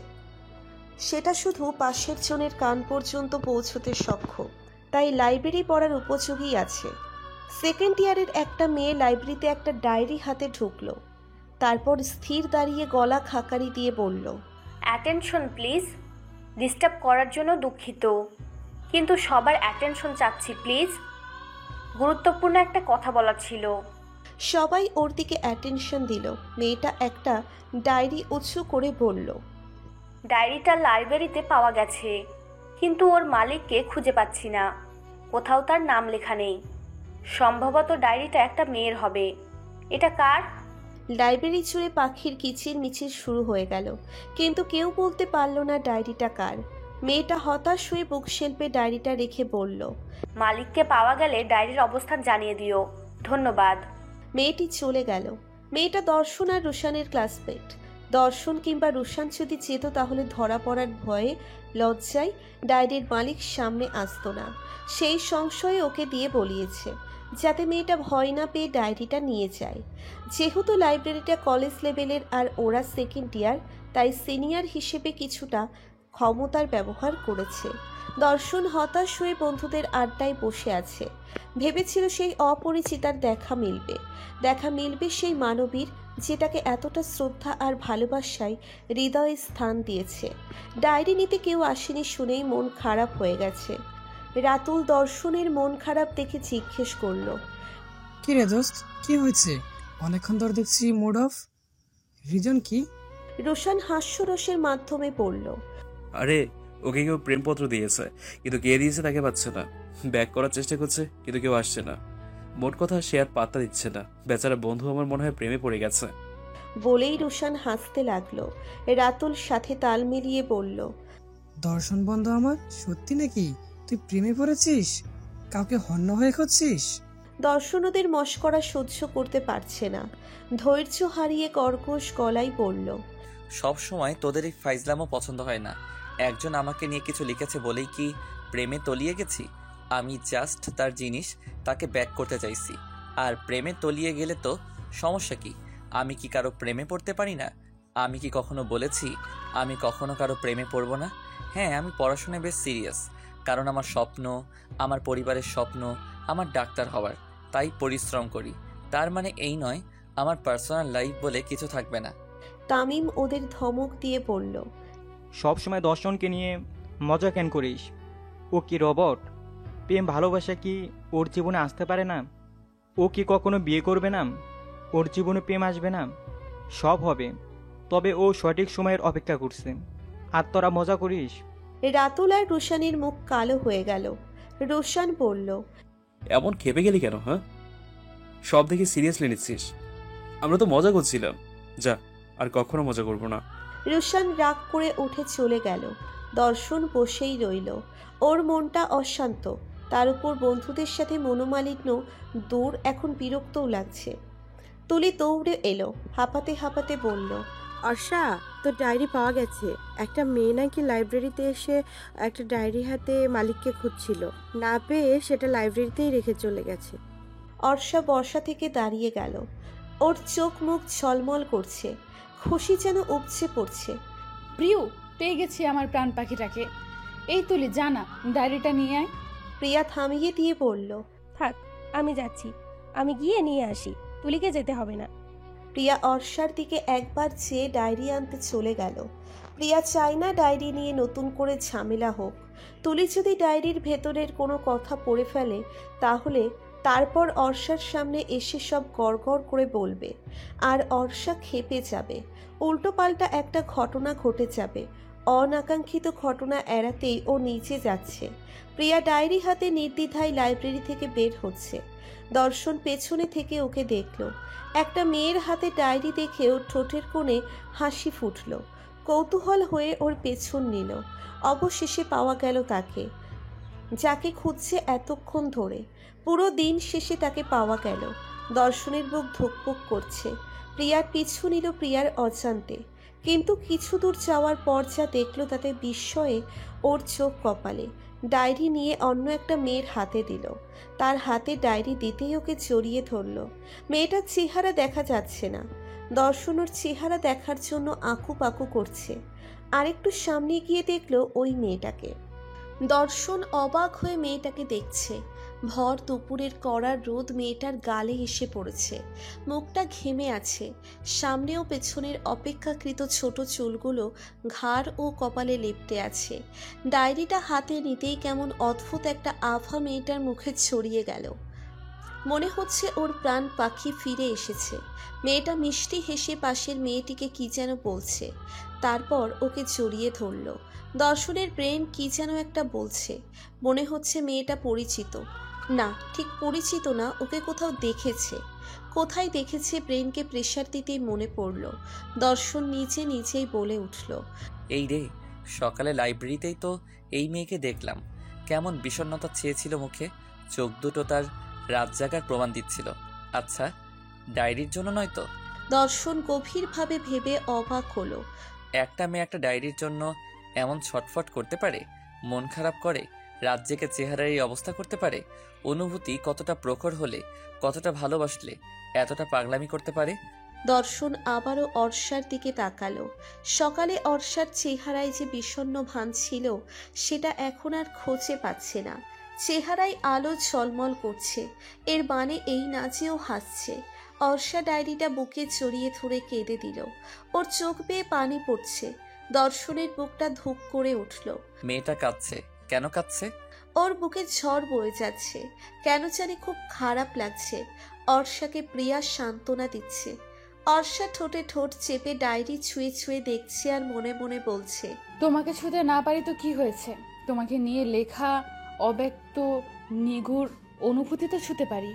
সেটা শুধু পাশের জনের কান পর্যন্ত পৌঁছতে সক্ষম। তাই লাইব্রেরি পড়ার উপযোগী আছে। সেকেন্ড ইয়ারের একটা মেয়ে লাইব্রেরিতে একটা ডায়েরি হাতে ঢুকলো। তারপর স্থির দাঁড়িয়ে গলা খাকারি দিয়ে বলল, অ্যাটেনশন প্লিজ। ডিস্টার্ব করার জন্য দুঃখিত, কিন্তু সবার অ্যাটেনশন চাচ্ছি প্লিজ। গুরুত্বপূর্ণ একটা কথা বলার ছিল। সবাই ওর দিকে অ্যাটেনশন দিল। মেয়েটা একটা ডায়েরি উঁচু করে বলল, ডায়েরিটা লাইব্রেরিতে পাওয়া গেছে, কিন্তু ওর মালিককে খুঁজে পাচ্ছি না। কোথাও তার নাম লেখা নেই। সম্ভবত ডায়েরিটা একটা মেয়ের হবে। এটা কার? লাইব্রেরি জুড়ে পাখির কিচির মিচির শুরু হয়ে গেল, কিন্তু কেউ বলতে পারল না ডায়েরিটা কার। মেয়েটা হতাশ হয়ে বুকশেল্ফে ডায়েরিটা রেখে বলল, মালিককে পাওয়া গেলে ডায়েরির অবস্থান জানিয়ে দিও। ধন্যবাদ। মেয়েটি চলে গেল। মেয়েটা দর্শন আর রুশানের ক্লাসমেট। দর্শন কিংবা রুশান যদি যেত তাহলে ধরা পড়ার ভয়ে লজ্জায় ডায়েরির মালিক সামনে আসতো না। সেই সংশয়ে ওকে দিয়ে বলিয়েছে যাতে মেয়েটা ভয় না পেয়ে ডায়েরিটা নিয়ে যায়। যেহেতু লাইব্রেরিটা কলেজ লেভেলের আর ওরা সেকেন্ড ইয়ার, তাই সিনিয়র হিসেবে কিছুটা ক্ষমতার ব্যবহার করেছে। দর্শন হতাশ হয়ে বন্ধুদের আড্ডায় বসে আছে। ভেবেছিল সেই অপরিচিতার দেখা মিলবে সেই মানবীর, যেটাকে এতটা শ্রদ্ধা আর ভালোবাসায় হৃদয়ে স্থান দিয়েছে। ডায়েরি নিতে কেউ আসেনি শুনেই মন খারাপ হয়ে গেছে। রাতুল দর্শনের মন খারাপ দেখে জিজ্ঞেস করলো, কি রে দোস্ত, কি হয়েছে? অনেকক্ষণ ধরে দেখছি মুড অফ, রিজন কি? রোশান হাস্যরসের মাধ্যমে বলল, আরে ওকে কেউ প্রেমপত্র দিয়েছে, কিন্তু কে দিয়েছে তাকে পাচ্ছে না। ব্যাক করার চেষ্টা করছে, কিন্তু কেউ আসছে না। মোট কথা সে আর পাত্তা দিচ্ছে না। বেচারা বন্ধু আমার মনে হয় প্রেমে পড়ে গেছে। বলেই রোশান হাসতে লাগলো। রাতুল সাথে তাল মিলিয়ে বলল, দর্শন বন্ধু আমার, সত্যি নাকি তুই প্রেমে পড়েছিস? কাউকে হন্য হয়ে খুঁজছিস? দর্শন ওদের মশকরা সহ্য করতে পারছে না। ধৈর্য হারিয়ে কর্কশ গলায় বলল, সব সময় তোদের এই ফাইজলামও পছন্দ হয় না। একজন আমাকে নিয়ে কিছু লিখেছে বলেই কি প্রেমে তলিয়ে গেছি? আমি জাস্ট তার জিনিস তাকে ব্যাক করতে চাইছি। আর প্রেমে তলিয়ে গেলে তো সমস্যা কি? আমি কি কারো প্রেমে পড়তে পারি না? আমি কি কখনো বলেছি আমি কখনো কারো প্রেমে পড়ব না? হ্যাঁ, আমি পড়াশোনায় বেশ সিরিয়াস, কারণ আমার স্বপ্ন, আমার পরিবারের স্বপ্ন আমার ডাক্তার হওয়ার। তাই পরিশ্রম করি। তার মানে এই নয় আমার পার্সোনাল লাইফ বলে কিছু থাকবে না। তামিম ওদের ধমক দিয়ে বলল, সব সময় দর্শনকে নিয়ে মজা কেন করিস? ও কি রবট? প্রেম ভালোবাসা কি ওর জীবনে আসতে পারে না? ও কি কখনো বিয়ে করবে না? ওর জীবনে প্রেম আসবে না? সব হবে, তবে ও সঠিক সময়ের অপেক্ষা করছে। আর তোরা মজা করিস। রাতুল আর রোশানের মুখ কালো হয়ে গেল। রোশান বলল, এমন খেপে গেলি কেন? হ্যাঁ, সব দেখে সিরিয়াসলি নিচ্ছিস? আমরা তো মজা করছিলাম। যা, আর কখনো মজা করবো না। রোশান রাগ করে উঠে চলে গেল। দর্শন বসেই রইল। ওর মনটা অশান্ত, তার উপর বন্ধুদের সাথে মনোমালিন্য দূর, এখন বিরক্তও লাগছে। তুলি দৌড়ে এলো, হাঁপাতে হাঁপাতে বলল, অর্ষা, তোর ডায়েরি পাওয়া গেছে। একটা মেয়ে নাকি লাইব্রেরিতে এসে একটা ডায়েরি হাতে মালিককে খুঁজছিল, না পেয়ে সেটা লাইব্রেরিতেই রেখে চলে গেছে। অর্ষা বর্ষা থেকে দাঁড়িয়ে গেল। ওর চোখ মুখ ঝলমল করছে, খুশি যেন উপচে পড়ছে। প্রিয়, পেয়ে গেছি আমার প্রাণ পাখিটাকে। এই তুলি, জানা ডায়েরিটা নিয়ে আয়। প্রিয়া থামিয়ে দিয়ে বলল, থাক, আমি যাচ্ছি। আমি গিয়ে নিয়ে আসি, তুলিকে যেতে হবে না। প্রিয়া অর্ষার দিকে একবার চেয়ে ডায়েরি আনতে চলে গেল। প্রিয়া চায় না ডায়েরি নিয়ে নতুন করে ঝামেলা হোক। তুলি যদি ডায়েরির ভেতরের কোনো কথা পড়ে ফেলে, তাহলে তারপর অর্ষার সামনে এসে সব গড়গড় করে বলবে, আর অর্ষা খেপে যাবে। উল্টোপাল্টা একটা ঘটনা ঘটে যাবে। অনাকাঙ্ক্ষিত ঘটনা এড়াতেই ও নিচে যাচ্ছে। প্রিয়া ডায়েরি হাতে নির্দ্বিধায় লাইব্রেরি থেকে বের হচ্ছে। দর্শন পেছনে থেকে ওকে দেখল। একটা মেয়ের হাতে ডায়েরি দেখে ওর ঠোঁটের কোণে হাসি ফুটল। কৌতূহল হয়ে ওর পেছন নিল। অবশেষে পাওয়া গেল তাকে, যাকে খুঁজছে এতক্ষণ ধরে। পুরো দিন শেষে তাকে পাওয়া গেল। দর্শনের বুক ধুকপুক করছে। প্রিয়ার পিছু নিল প্রিয়ার অজান্তে, কিন্তু কিছু দূর যাওয়ার পর যা দেখল তাতে বিস্ময়ে ওর চোখ কপালে। ডায়েরি নিয়ে অন্য একটা মেয়ের হাতে দিল। তার হাতে ডায়েরি দিতেই ওকে জড়িয়ে ধরল। মেয়েটার চেহারা দেখা যাচ্ছে না। দর্শন ওর চেহারা দেখার জন্য আঁকুপাকু করছে। আরেকটু সামনে গিয়ে দেখল ওই মেয়েটাকে। দর্শন অবাক হয়ে মেয়েটাকে দেখছে। ভর দুপুরের কড়া রোদ মেয়েটার গালে এসে পড়েছে, মুখটা ঘেমে আছে, সামনে ও পেছনের অপেক্ষাকৃত ছোট চুলগুলো ঘাড় ও কপালে লেপ্টে আছে। ডায়েরিটা হাতে নিতেই কেমন অদ্ভুত একটা আভা মেয়েটার মুখে ছড়িয়ে গেল। মনে হচ্ছে ওর প্রাণ পাখি ফিরে এসেছে। মেয়েটা মিষ্টি হেসে পাশের মেয়েটিকে কি যেন বলছে, তারপর ওকে জড়িয়ে ধরল। দর্শনের ব্রেন কি যেন একটা বলছে, মনে হচ্ছে মেয়েটা পরিচিত। না, ঠিক পরিচিত না, ওকে কোথাও দেখেছে। কোথায় দেখেছে ব্রেনকে প্রেশার দিতেই মনে পড়ল। দর্শন নিজে নিজেই বলে উঠল, এই রে, সকালে লাইব্রেরিতেই তো এই মেয়েকে দেখলাম। কেমন বিষণ্ণতা চেয়েছিল মুখে, চোখ দুটো তার রাত জাগার প্রমাণ দিচ্ছিল। আচ্ছা, ডায়েরির জন্য নয় তো? দর্শন গভীরভাবে ভেবে অবাক হলো। একটা মেয়ে একটা ডায়েরির জন্য এমন ছটফট করতে পারে, মন খারাপ করে, রাত জেগে চেহারার এই অবস্থা করতে পারে? অনুভূতি কতটা প্রখর হলে, কতটা ভালোবাসলে এতটা পাগলামি করতে পারে? দর্শন আবারও অর্ষার দিকে তাকালো। সকালে অর্ষার চেহারায় যে বিষণ্ণ ভান ছিল সেটা এখন আর খোঁজে পাচ্ছে না। চেহারায় আলো ঝলমল করছে, এর মানে এই না যে ও হাসছে। অর্ষা ডায়েরিটা বুকে জড়িয়ে ধরে কেঁদে দিল। ওর চোখ বেয়ে পানি পড়ছে। দর্শনের বুকটা ধুক করে উঠল। মেয়েটা কাঁদছে কেন? কাঁদছে? ওর বুকে ঝড় বয়ে যাচ্ছে, কেন জানি খুব খারাপ লাগছে। অর্ষাকে প্রিয়া সান্ত্বনা দিচ্ছে। অর্ষা ঠোঁটে ঠোঁট চেপে ডায়েরি ছুঁয়ে ছুঁয়ে দেখছে আর মনে মনে বলছে, তোমাকে ছুঁতে না পারি তো কি হয়েছে? তোমাকে নিয়ে লেখা অব্যক্ত নিগুড় অনুভূতি তো ছুঁতে পারি,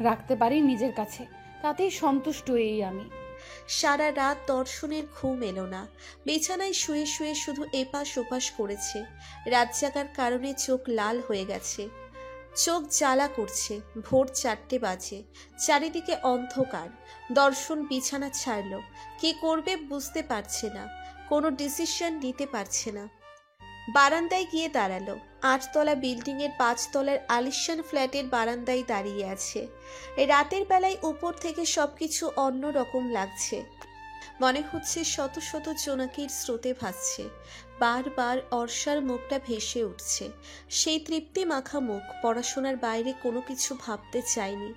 রাখতে পারি নিজের কাছে, তাতেই সন্তুষ্ট এই আমি। সারা রাত দর্শনের ঘুম এলো না। বিছানায় শুয়ে শুয়ে শুধু এপাশ ওপাশ করেছে। রাত জাগার কারণে চোখ লাল হয়ে গেছে, চোখ জ্বালা করছে। ভোর 4টে বাজে, চারিদিকে অন্ধকার। দর্শন বিছানা ছাড়ল। কি করবে বুঝতে পারছে না, কোনো ডিসিশন নিতে পারছে না। বারান্দায় গিয়ে দাঁড়ালো। 8তলা বিল্ডিংয়ের 5তলার আলিশান ফ্ল্যাটের বারান্দায় দাঁড়িয়ে আছে। রাতের বেলায় উপর থেকে সবকিছু অন্য রকম লাগছে। মনে হচ্ছে শত শত জোনাকির স্রোতে ভাসছে। বারবার অর্ষার মুখটা ভেসে উঠছে, সেই তৃপ্তি মাখা মুখ। পড়াশোনার বাইরে কোনো কিছু ভাবতে চায়নি।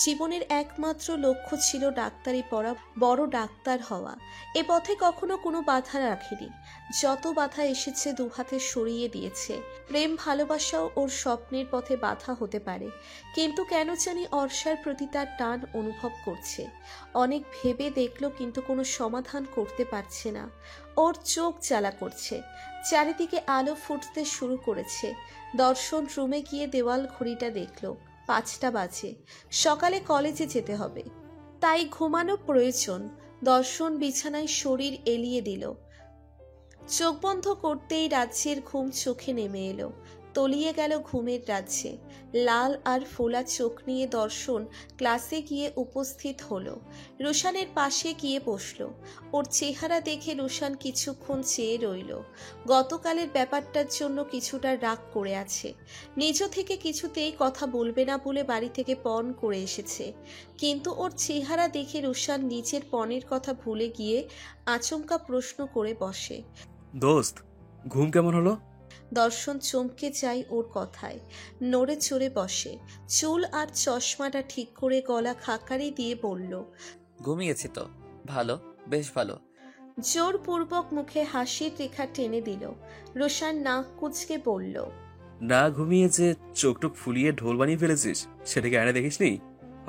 জীবনের একমাত্র লক্ষ্য ছিল ডাক্তারি পড়া, বড় ডাক্তার হওয়া। এ পথে কখনো কোনো বাধা রাখেনি। যত বাধা এসেছে দুহাতে সরিয়ে দিয়েছে। প্রেম ভালোবাসাও ওর স্বপ্নের পথে বাধা হতে পারে, কিন্তু কেন জানি অর্ষার প্রতি তার টান অনুভব করছে। অনেক ভেবে দেখলো কিন্তু কোনো সমাধান করতে পারছে না। ওর চোখ জ্বালা করছে। চারিদিকে আলো ফুটতে শুরু করেছে। দর্শন রুমে গিয়ে দেওয়াল ঘড়িটা দেখলো, 5টা বাজে। সকালে কলেজে যেতে হবে, তাই ঘুমানো প্রয়োজন। দর্শন বিছানায় শরীর এলিয়ে দিল। চোখ বন্ধ করতেই রাজ্যের ঘুম চোখে নেমে এলো। তলিয়ে গেল ঘুমের রাজ্যে। লাল আর ফোলা চোখ নিয়ে দর্শন ক্লাসে গিয়ে উপস্থিত হলো। রুশানের পাশে গিয়ে বসলো। ওর চেহারা দেখে রুশান কিছুক্ষণ চেয়ে রইল। গতকালের ব্যাপারটার জন্য কিছুটা রাগ করে আছে। নিজ থেকে কিছুতেই কথা বলবে না বলে বাড়ি থেকে পণ করে এসেছে, কিন্তু ওর চেহারা দেখে রুশান নিজের পণের কথা ভুলে গিয়ে আচমকা প্রশ্ন করে বসে, দোস্ত, ঘুম কেমন হলো? দর্শন চমকে যায় ওর কথায়, নড়ে চড়ে বসে। চুল আর চশমাটা ঠিক করে গলা খাকারি দিয়ে বলল, ঘুমিয়েছি তো, ভালো, বেশ ভালো। জোরপূর্বক মুখে হাসির রেখা টেনে দিল। রোশান নাক কুঁচকে বলল, না ঘুমিয়ে যে চোখটুক ফুলিয়ে ঢোল বানিয়ে ফেলেছিস, সেটাকে আয়না দেখিসনি?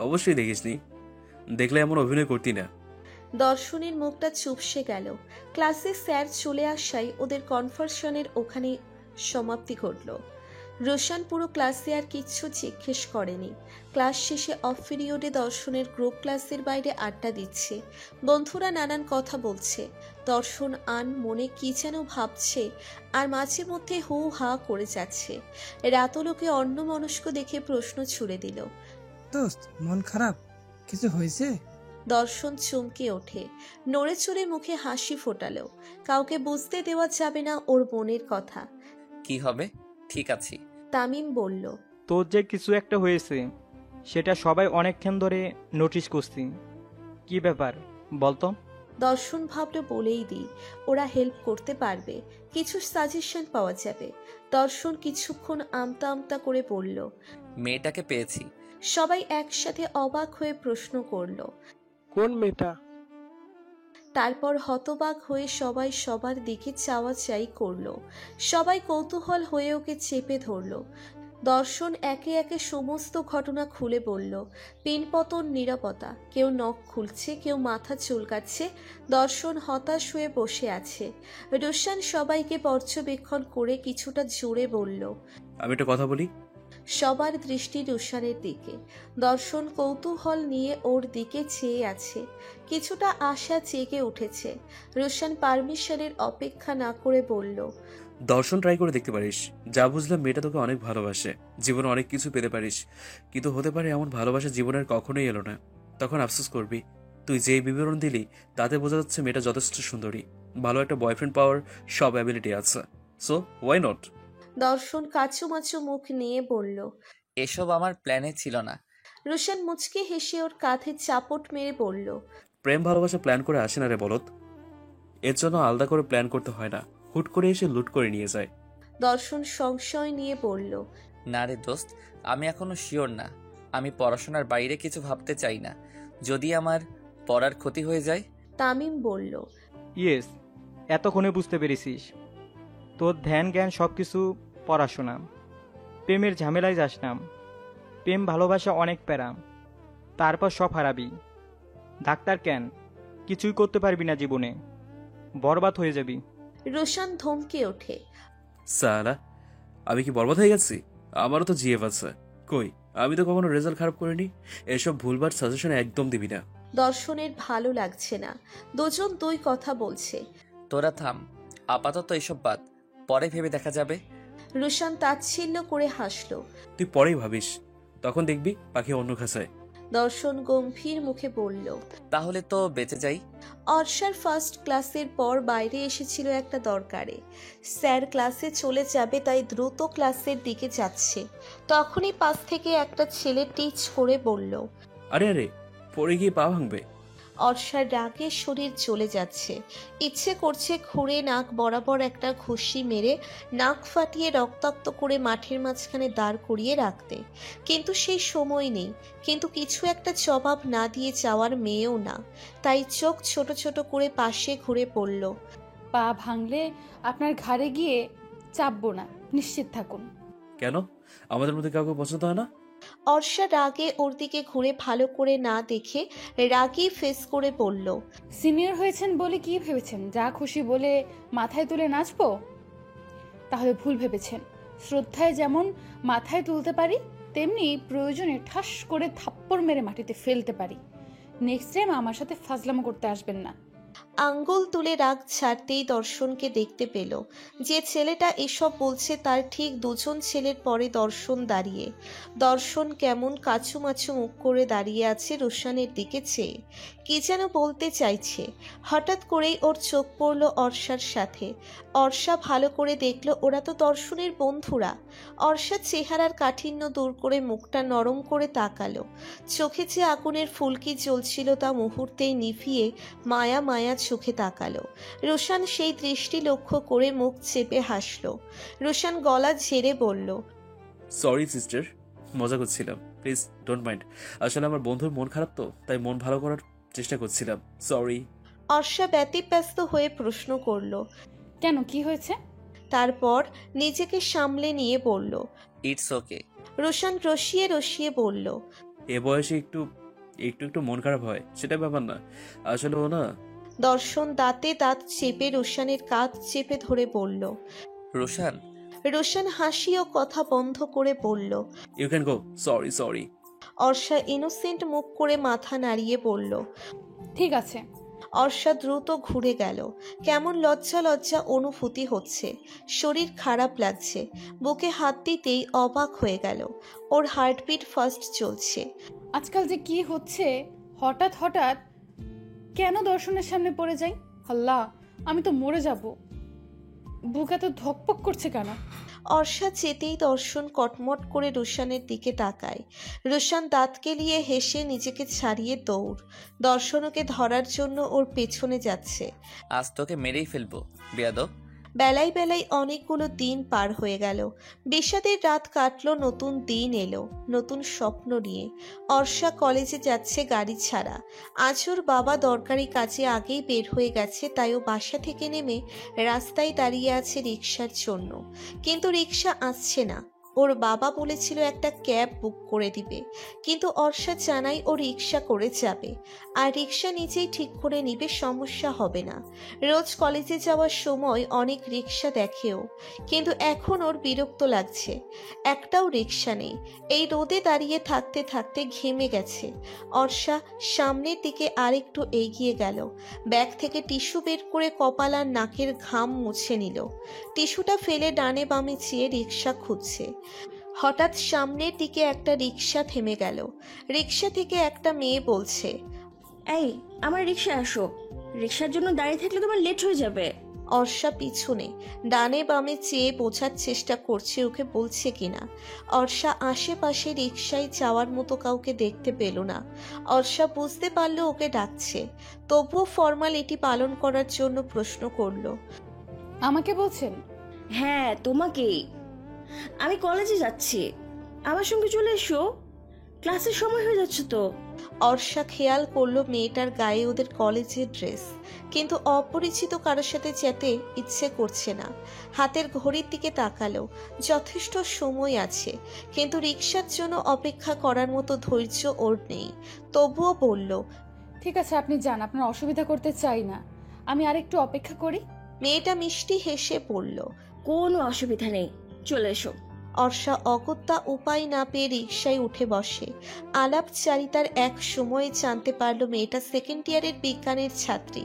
অবশ্যই দেখিসনি, দেখলে এমন অভিনয় করতি না। দর্শনের মুখটা চুপসে গেল। ক্লাসে স্যার চলে আসায় ওদের কনভারসেশনের ওখানে সমাপ্তি ঘটল। রোশান পুরো ক্লাসে আর কিচ্ছু জিজ্ঞেস করেনি। ক্লাস শেষে অফ পিরিয়ডে দর্শনের গ্রুপ ক্লাসের বাইরে আড্ডা দিচ্ছে। বন্ধুরা নানান কথা বলছে। দর্শন আন মনে কি যেন ভাবছে আর মাঝে মধ্যে হু হা করে যাচ্ছে। রাতলোকে অন্যমনস্ক দেখে প্রশ্ন ছুড়ে দিল, দোস্ত মন খারাপ, কিছু হয়েছে? দর্শন চমকে ওঠে, নড়ে চড়ে মুখে হাসি ফোটালো। কাউকে বুঝতে দেওয়া যাবে না ওর বোনের কথা। কি হবে, ঠিক আছি। তামিম বলল, তোর যে কিছু একটা হয়েছে সেটা সবাই অনেকক্ষণ ধরে নোটিস করছি। কি ব্যাপার বলতো? দর্শন ভাবল বলেই দিই, ওরা হেল্প করতে পারবে, কিছু সাজেশন পাওয়া যাবে। দর্শন কিছুক্ষণ আমতা আমতা করে বলল, মেয়েটাকে পেয়েছি। সবাই একসাথে অবাক হয়ে প্রশ্ন করল। কোন মেয়েটা? তারপর হতবাক হয়ে সবাই সবার দিকে চাওয়া চাই করলো। সবাই কৌতূহল হয়ে ওকে চেপে ধরল। দর্শন একে একে সমস্ত ঘটনা খুলে বলল। পিনপতন, নীরবতা, কেউ নখ খুলছে, কেউ মাথা চুলকাচ্ছে। দর্শন হতাশ হয়ে বসে আছে। রোশান সবাইকে পর্যবেক্ষণ করে কিছুটা জোরে বলল, আমি একটা কথা বলি। সবার দৃষ্টি রোশানের দিকে। দর্শন কৌতূহল নিয়ে ওর দিকে চেয়ে আছে, কিছুটা আশা জেগে উঠেছে। রোশান পারমিশনের অপেক্ষা না করে বলল, দর্শন ট্রাই করে দেখতে পারিস। যা বুঝলাম মেয়েটা তোকে অনেক ভালোবাসে, জীবনে অনেক কিছু পেতে পারিস, কিন্তু হতে পারে এমন ভালোবাসা জীবনের কখনোই এলো না, তখন আফসোস করবি। তুই যেই বিবরণ দিলি তাতে বোঝা যাচ্ছে মেয়েটা যথেষ্ট সুন্দরী, ভালো একটা বয়ফ্রেন্ড পাওয়ার সব অ্যাবিলিটি আছে, সো ওয়াই নট। দর্শন কাচুমাচু মুখ নিয়ে বলল। এসব আমার প্ল্যানে ছিল না। রোশান মুচকে হেসে ওর কাঁধে চাপট মেরে বলল, প্রেম ভালোবাসা প্ল্যান করে আসে না রে বলত, এর জন্য আলাদা করে প্ল্যান করতে হয় না, হুট করে এসে লুট করে নিয়ে যায়। দর্শন সংশয় নিয়ে বলল, না রে দোস্ত, আমি এখনো শিওর না। আমি পড়াশোনার বাইরে কিছু ভাবতে চাই না, যদি আমার পড়ার ক্ষতি হয়ে যায়। তামিম বলল, ইয়েস, এতক্ষণে বুঝতে পেরেছিস। তোর ধ্যান জ্ঞান সব কিছু পড়াশোনা। প্রেমের ঝামেলায় যাস না। প্রেম ভালোবাসা অনেক প্যারা, তারপর সব হারাবি। ডাক্তার কেন, কিছুই করতে পারবি না জীবনে, বরবাদ হয়ে যাবি। রোশান ধমকে ওঠে, সালা, আমি কি বরবাদ হয়ে গেছি? আমারও তো জিএফ আছে। কই, আমি তো কখনো রেজাল্ট খারাপ করিনি। এসব ভুলবার সাজেশন একদম দিবি না। দর্শনের ভালো লাগছে না, দুজন দুই কথা বলছে। তোরা থাম, আপাতত এসব বাদ, পরে ভেবে দেখা যাবে। রোশান তাচ্ছিল্য করে হাসল। তুই পরেই ভাবিস, তখন দেখবি পাখি অন্য খাঁচায়। দর্শন গম্ভীর মুখে বলল, তাহলে তো বেঁচে যাই। অর্ষার ফার্স্ট ক্লাসের পর বাইরে এসেছিল একটা দরকারে। স্যার ক্লাসে চলে যাবে তাই দ্রুত ক্লাসের দিকে যাচ্ছে। তখনই পাশ থেকে একটা ছেলে টিচ করে বলল, আরে আরে, পরে গিয়ে পা ভাঙবে। অর্ষার রাগে শরীর চলে যাচ্ছে, ইচ্ছে করছে ঘুরে নাক বরাবর একটা ঘুষি মেরে নাক ফাটিয়ে রক্তাক্ত করে মাঠের মাঝখানে দাঁড় করিয়ে রাখতে, কিন্তু সেই সময় নেই। কিন্তু কিছু একটা জবাব না দিয়ে যাওয়ার মেয়েও না, তাই চোখ ছোট ছোট করে পাশে ঘুরে পড়ল। পা ভাঙলে আপনার ঘাড়ে গিয়ে চাপবো না, নিশ্চিত থাকুন। কেন, আমাদের মধ্যে কাউকে পছন্দ হয় না? অর্ষা রাগে ওর দিকে ঘুরে ভালো করে না দেখে রাগী ফেস করে বলল, সিনিয়র হয়েছেন বলে কি ভেবেছেন যা খুশি বলে মাথায় তুলে নাচবো? তাহলে ভুল ভেবেছেন। শ্রদ্ধায় যেমন মাথায় তুলতে পারি, তেমনি প্রয়োজনে ঠাস করে থাপ্পড় মেরে মাটিতে ফেলতে পারি। নেক্সট টাইম আমার সাথে ফাজলামো করতে আসবেন না। আঙ্গুল তুলে রাগ ছাড়তেই দর্শনকে দেখতে পেল। যে ছেলেটা এসব বলছে তার ঠিক দুজন ছেলের পরে দর্শন দাঁড়িয়ে। দর্শন কেমন কাছুমাছু মুখ করে দাঁড়িয়ে আছে রোশানের দিকে চেয়ে, কি যেন বলতে চাইছে। হঠাৎ করেই ওর চোখ পড়ল অর্ষার সাথে। অর্ষা ভালো করে দেখল ওরা তো দর্শনের বন্ধুরা। অর্ষার চেহারার কাঠিন্য দূর করে মুখটা নরম করে তাকালো। চোখে যে আগুনের ফুলকি জ্বলছিল তা মুহূর্তেই নিভিয়ে মায়া মায়া চোখে তাকালো। রোশান সেই দৃষ্টি লক্ষ্য করে মুখ চেপে হাসলো। রোশান গলা ঝেড়ে বলল, সরি সিস্টার, মজা করছিলাম, প্লিজ ডোন্ট মাইন্ড। আসলে আমার বন্ধুর মন খারাপ তো, তাই মন ভালো করার চেষ্টা করছিলাম, সরি। অর্ষা ব্যতিব্যস্ত হয়ে প্রশ্ন করলো, কেন, কি হয়েছে? তারপর নিজেকে সামলে নিয়ে বলল, ইটস ওকে। রোশান রসিয়ে রসিয়ে বলল, এ বয়সে একটু একটু একটু মন খারাপ হয়, সেটা ব্যাপার না। আসলে ও না। দর্শন দাঁতে দাঁত চেপে রোশানের কাঁধ চেপে ধরে বলল। রোশান। রোশান হাসি ও কথা বন্ধ করে বলল, you can go, sorry sorry. Arsha innocent মুখ করে মাথা নাড়িয়ে বলল, ঠিক আছে। অর্ষা দ্রুত ঘুরে গেল। কেমন লজ্জা লজ্জা অনুভূতি হচ্ছে, শরীর খারাপ লাগছে। বুকে হাত দিতেই অবাক হয়ে গেল, ওর হার্টবিট ফাস্ট চলছে। আজকাল যে কি হচ্ছে, হঠাৎ হঠাৎ কেন দর্শনের সামনে পড়ে যাই? আল্লাহ, আমি তো মরে যাব। বুক এত ধকপক করছে কেন? অর্ষা যেতেই দর্শন কটমট করে রুশানের দিকে তাকায়। রুশান দাঁত কেলিয়ে হেসে নিজেকে ছাড়িয়ে দৌড়। দর্শন ওকে ধরার জন্য ওর পেছনে যাচ্ছে। আজ তোকে মেরেই ফেলবো বেয়াদব। বেলায় বেলায় অনেকগুলো দিন পার হয়ে গেল। বিষাদের রাত কাটলো, নতুন দিন এলো নতুন স্বপ্ন নিয়ে। অর্ষা কলেজে যাচ্ছে গাড়ি ছাড়া। আজ ওর বাবা দরকারি কাজে আগেই বের হয়ে গেছে, তাই ও বাসা থেকে নেমে রাস্তায় দাঁড়িয়ে আছে রিক্সার জন্য। কিন্তু রিক্সা আসছে না। ওর বাবা বলেছিল একটা ক্যাব বুক করে দিবে, কিন্তু অর্ষা জানাই ও রিক্সা করে যাবে, আর রিক্সা নিজেই ঠিক করে নিবে, সমস্যা হবে না। রোজ কলেজে যাওয়ার সময় অনেক রিক্সা দেখেও, কিন্তু এখন ওর বিরক্ত লাগছে। একটাও রিক্সা নেই। এই রোদে দাঁড়িয়ে থাকতে থাকতে ঘেমে গেছে। অর্ষা সামনের দিকে আরেকটু এগিয়ে গেল। ব্যাগ থেকে টিস্যু বের করে কপাল আর নাকের ঘাম মুছে নিল। টিস্যুটা ফেলে ডানে বামে চেয়ে রিক্সা খুঁজছে। হঠাৎ সামনের দিকে একটা রিক্সা থেমে গেল। রিক্সা থেকে একটা মেয়ে বলছে, এই আমার রিক্সা আসো, রিক্সার জন্য দাঁড়িয়ে থাকলে তোমার লেট হয়ে যাবে। অর্ষা পিছনে ডানে বামে চেয়ে বোঝার চেষ্টা করছে ওকে বলছে কিনা। অর্ষা আশেপাশে রিক্সায় যাওয়ার মতো কাউকে দেখতে পেল না। অর্ষা বুঝতে পারলো ওকে ডাকছে, তবুও ফর্মালিটি পালন করার জন্য প্রশ্ন করলো, আমাকে বলছেন? হ্যাঁ তোমাকেই। আমি কলেজে যাচ্ছি, আমার সঙ্গে চলে এসো, ক্লাসের সময় হয়ে যাচ্ছে তো। অর্ষা খেয়াল করলো মেয়েটার গায়ে ওদের কলেজের ড্রেস, কিন্তু অপরিচিত কারোর সাথে যেতে ইচ্ছে করছে না। হাতের ঘড়ির দিকে তাকালো, যথেষ্ট সময় আছে, কিন্তু রিক্সার জন্য অপেক্ষা করার মতো ধৈর্য ওর নেই। তবুও বলল, ঠিক আছে আপনি যান, আপনার অসুবিধা করতে চাই না, আমি আরেকটু অপেক্ষা করি। মেয়েটা মিষ্টি হেসে বলল, কোনো অসুবিধা নেই, চলে এসো। অর্ষা অগত্যা উপায় না পেয়ে রিকশায় উঠে বসে। আলাপচারিতার এক সময়ে জানতে পারল মেয়েটা সেকেন্ড ইয়ারের বিজ্ঞানের ছাত্রী।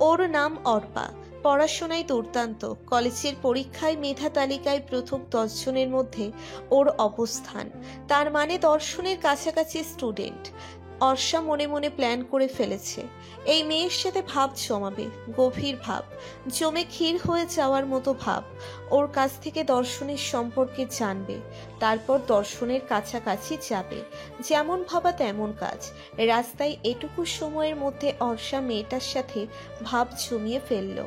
ওর নাম অর্পা, পড়াশোনায় দুর্দান্ত। কলেজের পরীক্ষায় মেধা তালিকায় প্রথম 10 জনের মধ্যে ওর অবস্থান, তার মানে দর্শনের কাছাকাছি স্টুডেন্ট। অর্ষা মনে মনে প্ল্যান করে ফেলেছে এই মেয়ের সাথে ভাব জমাবে, গভীর ভাব, জমে ক্ষীর হয়ে যাওয়ার মতো ভাব। ওর কাছ থেকে দর্শনের সম্পর্কে জানবে, তারপর দর্শনের কাছাকাছি যাবে। যেমন ভাবা তেমন কাজ। রাস্তায় এটুকু সময়ের মধ্যে অর্ষা মেয়েটার সাথে ভাব জমিয়ে ফেলল।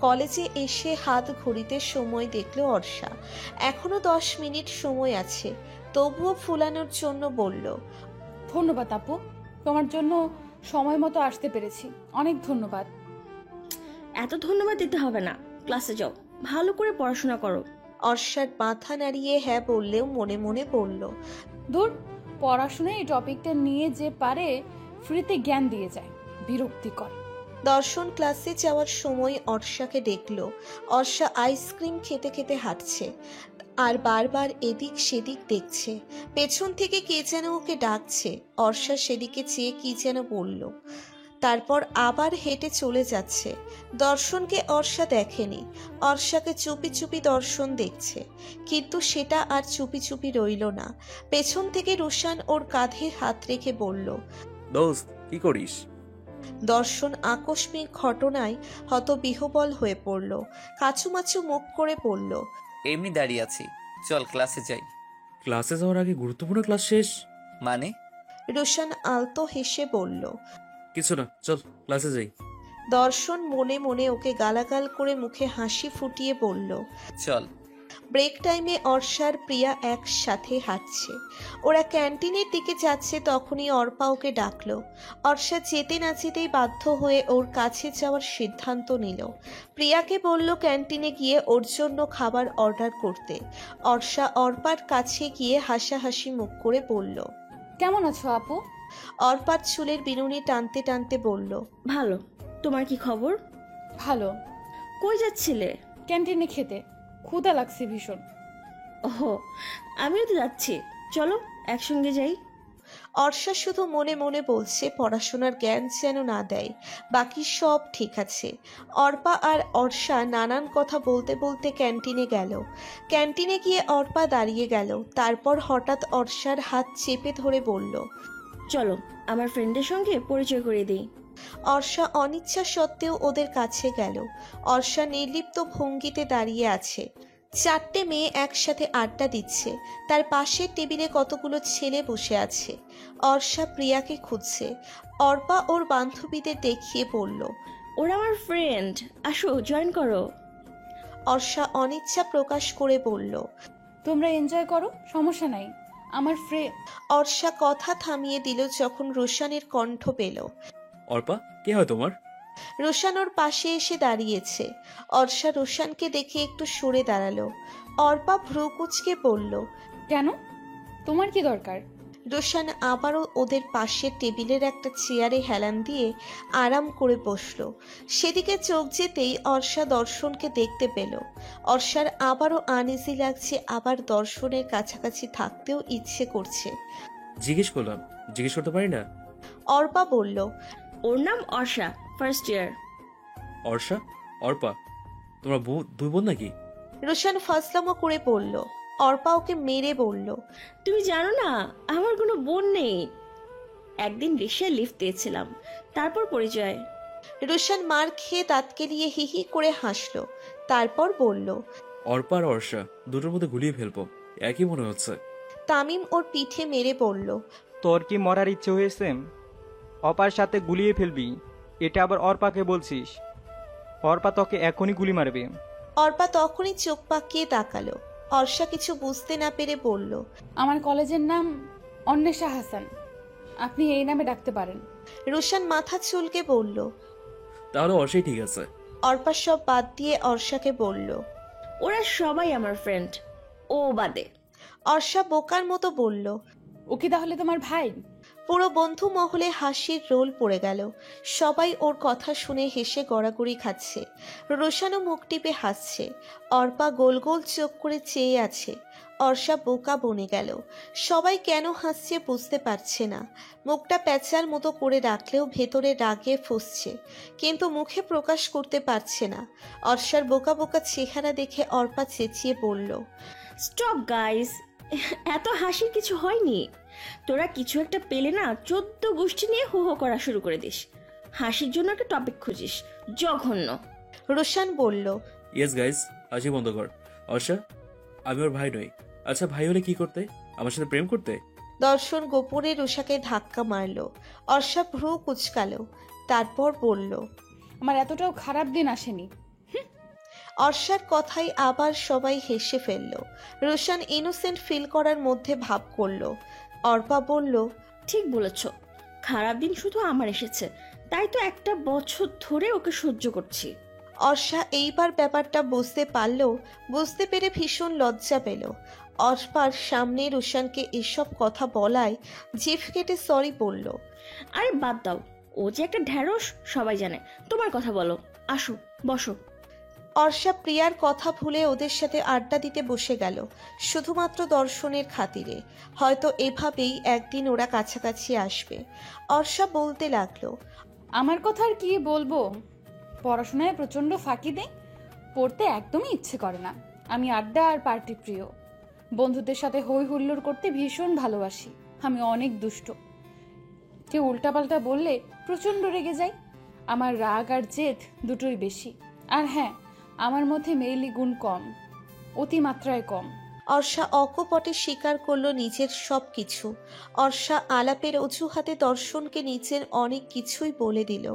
কলেজে এসে হাত ঘড়িতে সময় দেখল অর্ষা, এখনো 10 মিনিট সময় আছে। তবুও ফুলানোর জন্য বলল, ধন্যবাদ আপু, তোমার জন্য সময় মতো আসতে পেরেছি, অনেক ধন্যবাদ। এত ধন্যবাদ দিতে হবে না, ক্লাসে যাও, ভালো করে পড়াশোনা করো। অর্ষার মাথা নাড়িয়ে হ্যাঁ বললেও মনে মনে বলল, দূর, পড়াশোনায় এই টপিকটা নিয়ে যে পারে ফ্রিতে জ্ঞান দিয়ে যায়, বিরক্তিকর। দর্শন ক্লাসে যাওয়ার সময় অর্ষাকে দেখল। অর্ষা আইসক্রিম খেতে খেতে হাঁটছে আর বারবার এদিক সেদিক দেখছে। পেছন থেকে কে যেন ওকে ডাকছে। অর্ষা সেদিকে চেয়ে কি যেন বলল, তারপর আবার হেঁটে চলে যাচ্ছে। দর্শনকে অর্ষা দেখেনি, অর্ষাকে চুপি চুপি দর্শন দেখছে, কিন্তু সেটা আর চুপি চুপি রইল না। পেছন থেকে রুশান ওর কাঁধে হাত রেখে বলল, দোস্ত কি করিস? দর্শন আকস্মিক ঘটনায় হতবিহ্বল হয়ে পড়ল, কাচুমাচু মুখ করে পড়ল, এমনি দাঁড়িয়ে আছি, চল ক্লাসে যাই। ক্লাসে যাওয়ার আগে গুরুত্বপূর্ণ ক্লাস শেষ মানে? রুশান আলতো হেসে বলল, কিছু না, চল ক্লাসে যাই। দর্শন মনে মনে ওকে গালাগাল করে মুখে হাসি ফুটিয়ে বলল, চল। ব্রেক টাইমে অর্ষা আর প্রিয়া একসাথে হাঁটছে। ওরা ক্যান্টিনের দিকে যাচ্ছে, তখনই অর্পা ওকে ডাকলো। অর্ষা যেতে না যেতেই বাধ্য হয়ে ওর কাছে যাওয়ার সিদ্ধান্ত নিল। প্রিয়াকে বলল ক্যান্টিনে গিয়ে ওর জন্য খাবার অর্ডার করতে। অর্ষা অর্পার কাছে গিয়ে হাসাহাসি মুখ করে বলল, কেমন আছো আপু? অর্পার চুলের বিনুনি টানতে টানতে বলল, ভালো, তোমার কি খবর? ভালো। কই যাচ্ছিলে? ক্যান্টিনে খেতে, ক্ষুধা লাগছে ভীষণ। ওহো, আমিও তো যাচ্ছি, চলো একসঙ্গে যাই। অর্ষা শুধু মনে মনে বলছে পড়াশোনার জ্ঞান যেন না দেয়, বাকি সব ঠিক আছে। অর্পা আর অর্ষা নানান কথা বলতে বলতে ক্যান্টিনে গেল। ক্যান্টিনে গিয়ে অর্পা দাঁড়িয়ে গেল, তারপর হঠাৎ অর্ষার হাত চেপে ধরে বলল, চলো আমার ফ্রেন্ডের সঙ্গে পরিচয় করে দিই। অর্ষা অনিচ্ছা সত্ত্বেও ওদের কাছে গেল। অর্ষা নির্লিপ্ত ভঙ্গিতে দাঁড়িয়ে আছে। চারটে মেয়ে একসাথে আড্ডা দিচ্ছে। তার পাশের টেবিলে কতগুলো ছেলে বসে আছে। অর্ষা প্রিয়াকে খুঁজছে। অর্পা ওর বান্ধবীদের দেখিয়ে বলল, ওরা আমার ফ্রেন্ড, আসো জয়েন করো। অর্ষা অনিচ্ছা প্রকাশ করে বলল, তোমরা এনজয় করো, সমস্যা নাই। আমার অর্ষা কথা থামিয়ে দিল যখন রোশানের কণ্ঠ পেল। অর্পা, কে হয় তোমার? রোশান ওর পাশে এসে দাঁড়িয়েছে। অর্ষা রোশানকে দেখে একটু সরে দাঁড়ালো। অর্পা ভ্রু কুঁচকে বলল, কেন, তোমার কি দরকার? রোশান আবারও ওদের পাশের টেবিলের একটা চেয়ারে হেলান দিয়ে আরাম করে বসলো। সেদিকে চোখ যেতেই অর্ষা দর্শনকে দেখতে পেল। অর্ষার আবারও আনইজি লাগছে, আবার দর্শনের কাছাকাছি থাকতেও ইচ্ছে করছে। জিজ্ঞেস করতে পারি না? অর্পা বলল, ওর নাম অর্ষা, ফার্স্ট ইয়ার। অর্ষা, অর্পা, তোমরা দুই বোন নাকি? রোশান ফাসলামো করে বলল। অর্পা ওকে মেরে বলল, তুমি জানো না আমার কোনো বোন নেই, একদিন রিক্সায় লিফট দিয়েছিলাম, তারপর পরিচয়। রোশান মার খেয়ে দাঁত কেলিয়ে হিহি করে হাসলো। তারপর বলল, অর্পা আর অর্ষা দুটোর মধ্যে গুলিয়ে ফেলবো, একই মনে হচ্ছে। তামিম ওর পিঠে মেরে বলল, তোর কি মরার ইচ্ছে হয়েছে? অপার সাথে গুলিয়ে ফেলবি, এটা আবার অর্পাকে বলছিস? অর্পা তোকে এখনই গুলি মারবে। অর্পা তখনই চোখ পাকিয়ে তাকালো। অর্ষা কিছু বুঝতে না পেরে বলল, আমার কলেজের নাম অন্বেষা হাসান, আপনি এই নামে ডাকতে পারেন। রোশান মাথা চুলকে বলল, তাহলে অর্ষাই ঠিক আছে। অর্পা সব বাদ দিয়ে অর্ষাকে বলল, ওরা সবাই আমার ফ্রেন্ড, ও বাদে। অর্ষা বোকার মতো বলল, ও কি তাহলে তোমার ভাই? পুরো বন্ধু মহলে হাসির রোল পড়ে গেল। সবাই ওর কথা শুনে হেসে গড়াগড়ি খাচ্ছে। রোশানও মুখ টিপে হাসছে। অর্পা গোল গোল চোখ করে চেয়ে আছে। অর্ষা বোকা বনে গেল। সবাই কেন হাসছে বুঝতে পারছে না। মুখটা প্যাঁচার মতো করে রাখলেও ভেতরে রাগে ফুঁসছে, কিন্তু মুখে প্রকাশ করতে পারছে না। অর্ষার বোকা বোকা চেহারা দেখে অর্পা চেঁচিয়ে বলল, স্টপ গাইস, এত হাসির কিছু হয়নি। তোরা কিছু একটা পেলে না 14 গোষ্ঠী নিয়ে হো হো করা শুরু করে দিস, হাসির জন্য একটা টপিক খুঁজিস, জঘন্য। রোশান বলল, ইয়েস গাইস, হাসি বন্ধ কর। অর্ষা, আমি ওর ভাই নই। আচ্ছা, ভাই হলে কি করতে? আমার সাথে প্রেম করতে? দর্শন গোপনে রোষাকে ধাক্কা মারল। অর্ষা ভ্রু কুচকালো। তারপর বলল, আমার এতটাও খারাপ দিন আসেনি। অর্ষার কথাই আবার সবাই হেসে ফেলল। রোশান ইনোসেন্ট ফিল করার মধ্যে ভাব করল। অর্পা বলল, ঠিক বলেছ, খারাপ দিন শুধু আমার এসেছে, তাই তো একটা বছর ধরে ওকে সহ্য করছি। অর্ষা এইবার ব্যাপারটা বুঝতে পারল। বুঝতে পেরে ভীষণ লজ্জা পেল। অর্পার সামনে রোশানকে এসব কথা বলায় জিভ কেটে সরি বলল। আরে বাদ দাও, ও যে একটা ঢ্যাঁড়স সবাই জানে। তোমার কথা বলো, আসো বসো। অর্ষা প্রিয়ার কথা ভুলে ওদের সাথে আড্ডা দিতে বসে গেল, শুধুমাত্র দর্শনের খাতিরে। হয়তো এভাবেই একদিন ওরা কাছাকাছি আসবে। অর্ষা বলতে লাগলো, আমার কথা আর কি বলবো, পড়াশোনায় প্রচণ্ড ফাঁকি দেই, পড়তে একদমই ইচ্ছে করে না। আমি আড্ডা আর পার্টি প্রিয়, বন্ধুদের সাথে হই হুল্লোড় করতে ভীষণ ভালোবাসি। আমি অনেক দুষ্ট, কেউ উল্টাপাল্টা বললে প্রচণ্ড রেগে যাই। আমার রাগ আর জেদ দুটোই বেশি। আর হ্যাঁ, আমার মধ্যে মেইলি গুণ কম, অতিমাত্রায় কম। অর্ষা অকপটে স্বীকার করলো নিজের সব কিছু। অর্ষা আলাপের অজুহাতে দর্শনকে নিজের অনেক কিছুই বলে দিল।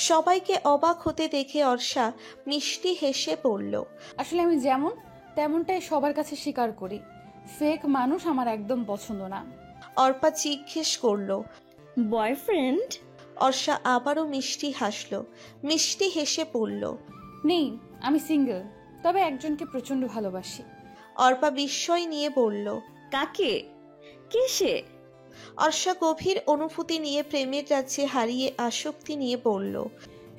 সবাইকে অবাক হতে দেখে অর্ষা মিষ্টি হেসে বলল, আসলে আমি যেমন তেমনটাই সবার কাছে স্বীকার করি। ফেক মানুষ আমার একদম পছন্দ না। অর্পা জিজ্ঞেস করলো, বয়ফ্রেন্ড? অর্ষা আবারও মিষ্টি হাসলো। মিষ্টি হেসে বলল, নেই, আমি সিঙ্গেল, তবে একজনকে প্রচণ্ড ভালোবাসি। অর্পা বিস্ময় নিয়ে বলল, কাকে? কে সে? অর্ষা গভীর অনুভূতি নিয়ে প্রেমের রাজ্যে হারিয়ে আসক্তি নিয়ে বলল,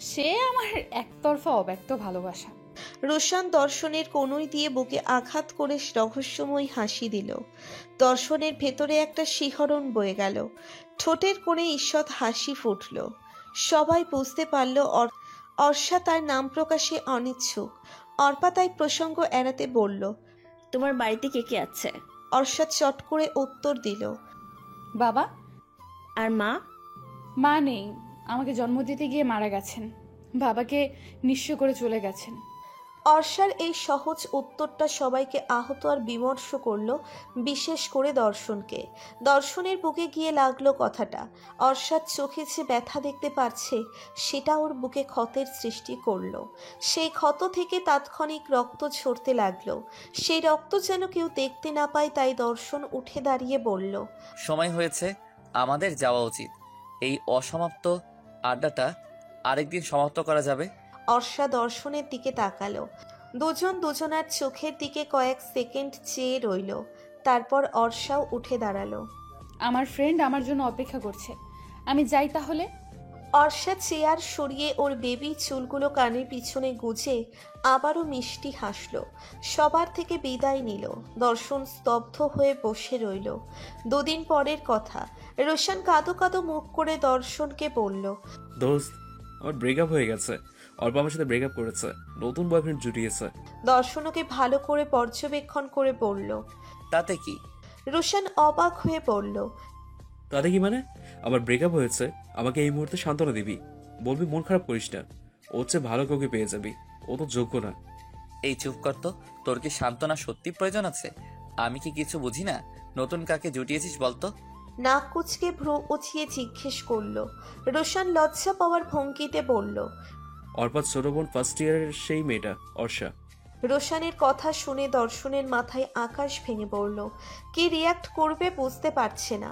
সে আমার একতরফা অব্যক্ত ভালোবাসা। রোশান দর্শনের কনুই দিয়ে বুকে আঘাত করে রহস্যময় হাসি দিল। দর্শনের ভেতরে একটা শিহরণ বয়ে গেল। ঠোঁটের কোণে ঈষৎ হাসি ফুটল। সবাই বুঝতে পারল অর্ষা তার নাম প্রকাশে অনিচ্ছুক। অর্পা তাই প্রসঙ্গ এড়াতে বলল, তোমার বাড়িতে কে কে আছে? অর্ষা চট করে উত্তর দিল, বাবা আর মা? মা নেই, আমাকে জন্ম দিতে গিয়ে মারা গেছেন। বাবাকে নিঃস্ব করে চলে গেছেন। অর্ষার এই সহজ উত্তরটা সবাইকে আহত আর বিমর্ষ করলো, বিশেষ করে দর্শনকে। দর্শনের বুকে গিয়ে লাগলো কথাটা। অর্ষার চোখে যে ব্যথা দেখতে পারছে সেটা ওর বুকে ক্ষতের সৃষ্টি করলো। সেই ক্ষত থেকে তাৎক্ষণিক রক্ত ঝরতে লাগলো। সেই রক্ত যেন কেউ দেখতে না পায়, তাই দর্শন উঠে দাঁড়িয়ে বলল, সময় হয়েছে, আমাদের যাওয়া উচিত। এই অসমাপ্ত আড্ডাটা আরেকদিন সমাপ্ত করা যাবে। অর্ষা দর্শনের দিকে তাকালো। দুজন দুজনার চোখের দিকে কয়েক সেকেন্ড চেয়ে রইল। তারপর অর্ষাও উঠে দাঁড়ালো। আমার ফ্রেন্ড আমার জন্য অপেক্ষা করছে, আমি যাই তাহলে। অর্ষা চেয়ার সরিয়ে ওর বেবি চুলগুলো কানের পিছনে গুজে আবারও মিষ্টি হাসল। সবার থেকে বিদায় নিল। দর্শন স্তব্ধ হয়ে বসে রইল। দুদিন পরের কথা। রোশন কাঁদো কাঁদো মুখ করে দর্শনকে বলল, দোস্ত, আমার ব্রেকআপ হয়ে গেছে। অল্প আমার সাথে ব্রেকআপ করেছে, নতুন বয়ফ্রেন্ড জুটিয়েছে। দর্শন ওকে ভালো করে পর্যবেক্ষণ করে বলল। তাতে কি? রোশন অবাক হয়ে বলল, তাতে কি মানে? আমার ব্রেকআপ হয়েছে, আমাকে এই মুহূর্তে সান্ত্বনা দিবি, বলবি মন খারাপ করিস না, ওর চেয়ে ভালো কাউকে পেয়ে যাবি, ও তো যোগ্য না। এই চুপ কর তো, তোর কি সান্ত্বনা সত্যি প্রয়োজন আছে? আমি কি কিছু বুঝি না? নতুন কাকে জুটিয়েছিস বলতো? নাক কুচকে ভ্রু উঠিয়ে জিজ্ঞেস করল। রোশন লজ্জা পাওয়ার ভঙ্গিতে বলল, অর্পাৎ ছোট বোন ফার্স্ট ইয়ারের সেই মেয়েটা অর্ষা। রোশনের কথা শুনে দর্শনের মাথায় আকাশ ভেঙে পড়ল। কি রিয়াক্ট করবে বুঝতে পারছে না।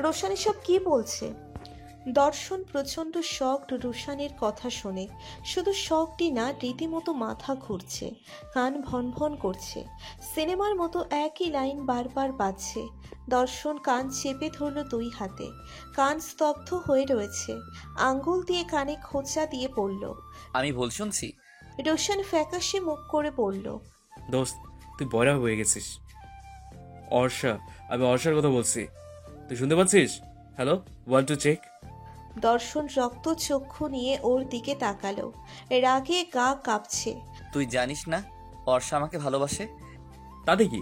রোশন এসব কি বলছে? দর্শন প্রচণ্ড শকড রোশনের কথা শুনে। শুধু শকডই না, রীতিমতো মাথা ঘুরছে, কান ভন ভন করছে। সিনেমার মতো একই লাইন বারবার বাজছে। দর্শন কান চেপে ধরল দুই হাতে। কান স্তব্ধ হয়ে রয়েছে। আঙ্গুল দিয়ে কানে খোঁচা দিয়ে পড়ল। আমি ভুল শুনছি? রোশন ফ্যাকাশে মুখ করে পড়ল, দোস্ত, তুই বয়রা হয়ে গেছিস। অর্ষা, আমি অর্ষার কথা বলছি, তুই শুনতে পাচ্ছিস? Hello, one two check. দর্শন রক্ত চক্ষু নিয়ে ওর দিকে তাকালো। রাগে গা কাঁপছে। তুই জানিস না অর্ষা আমাকে ভালোবাসে? তাতে কি?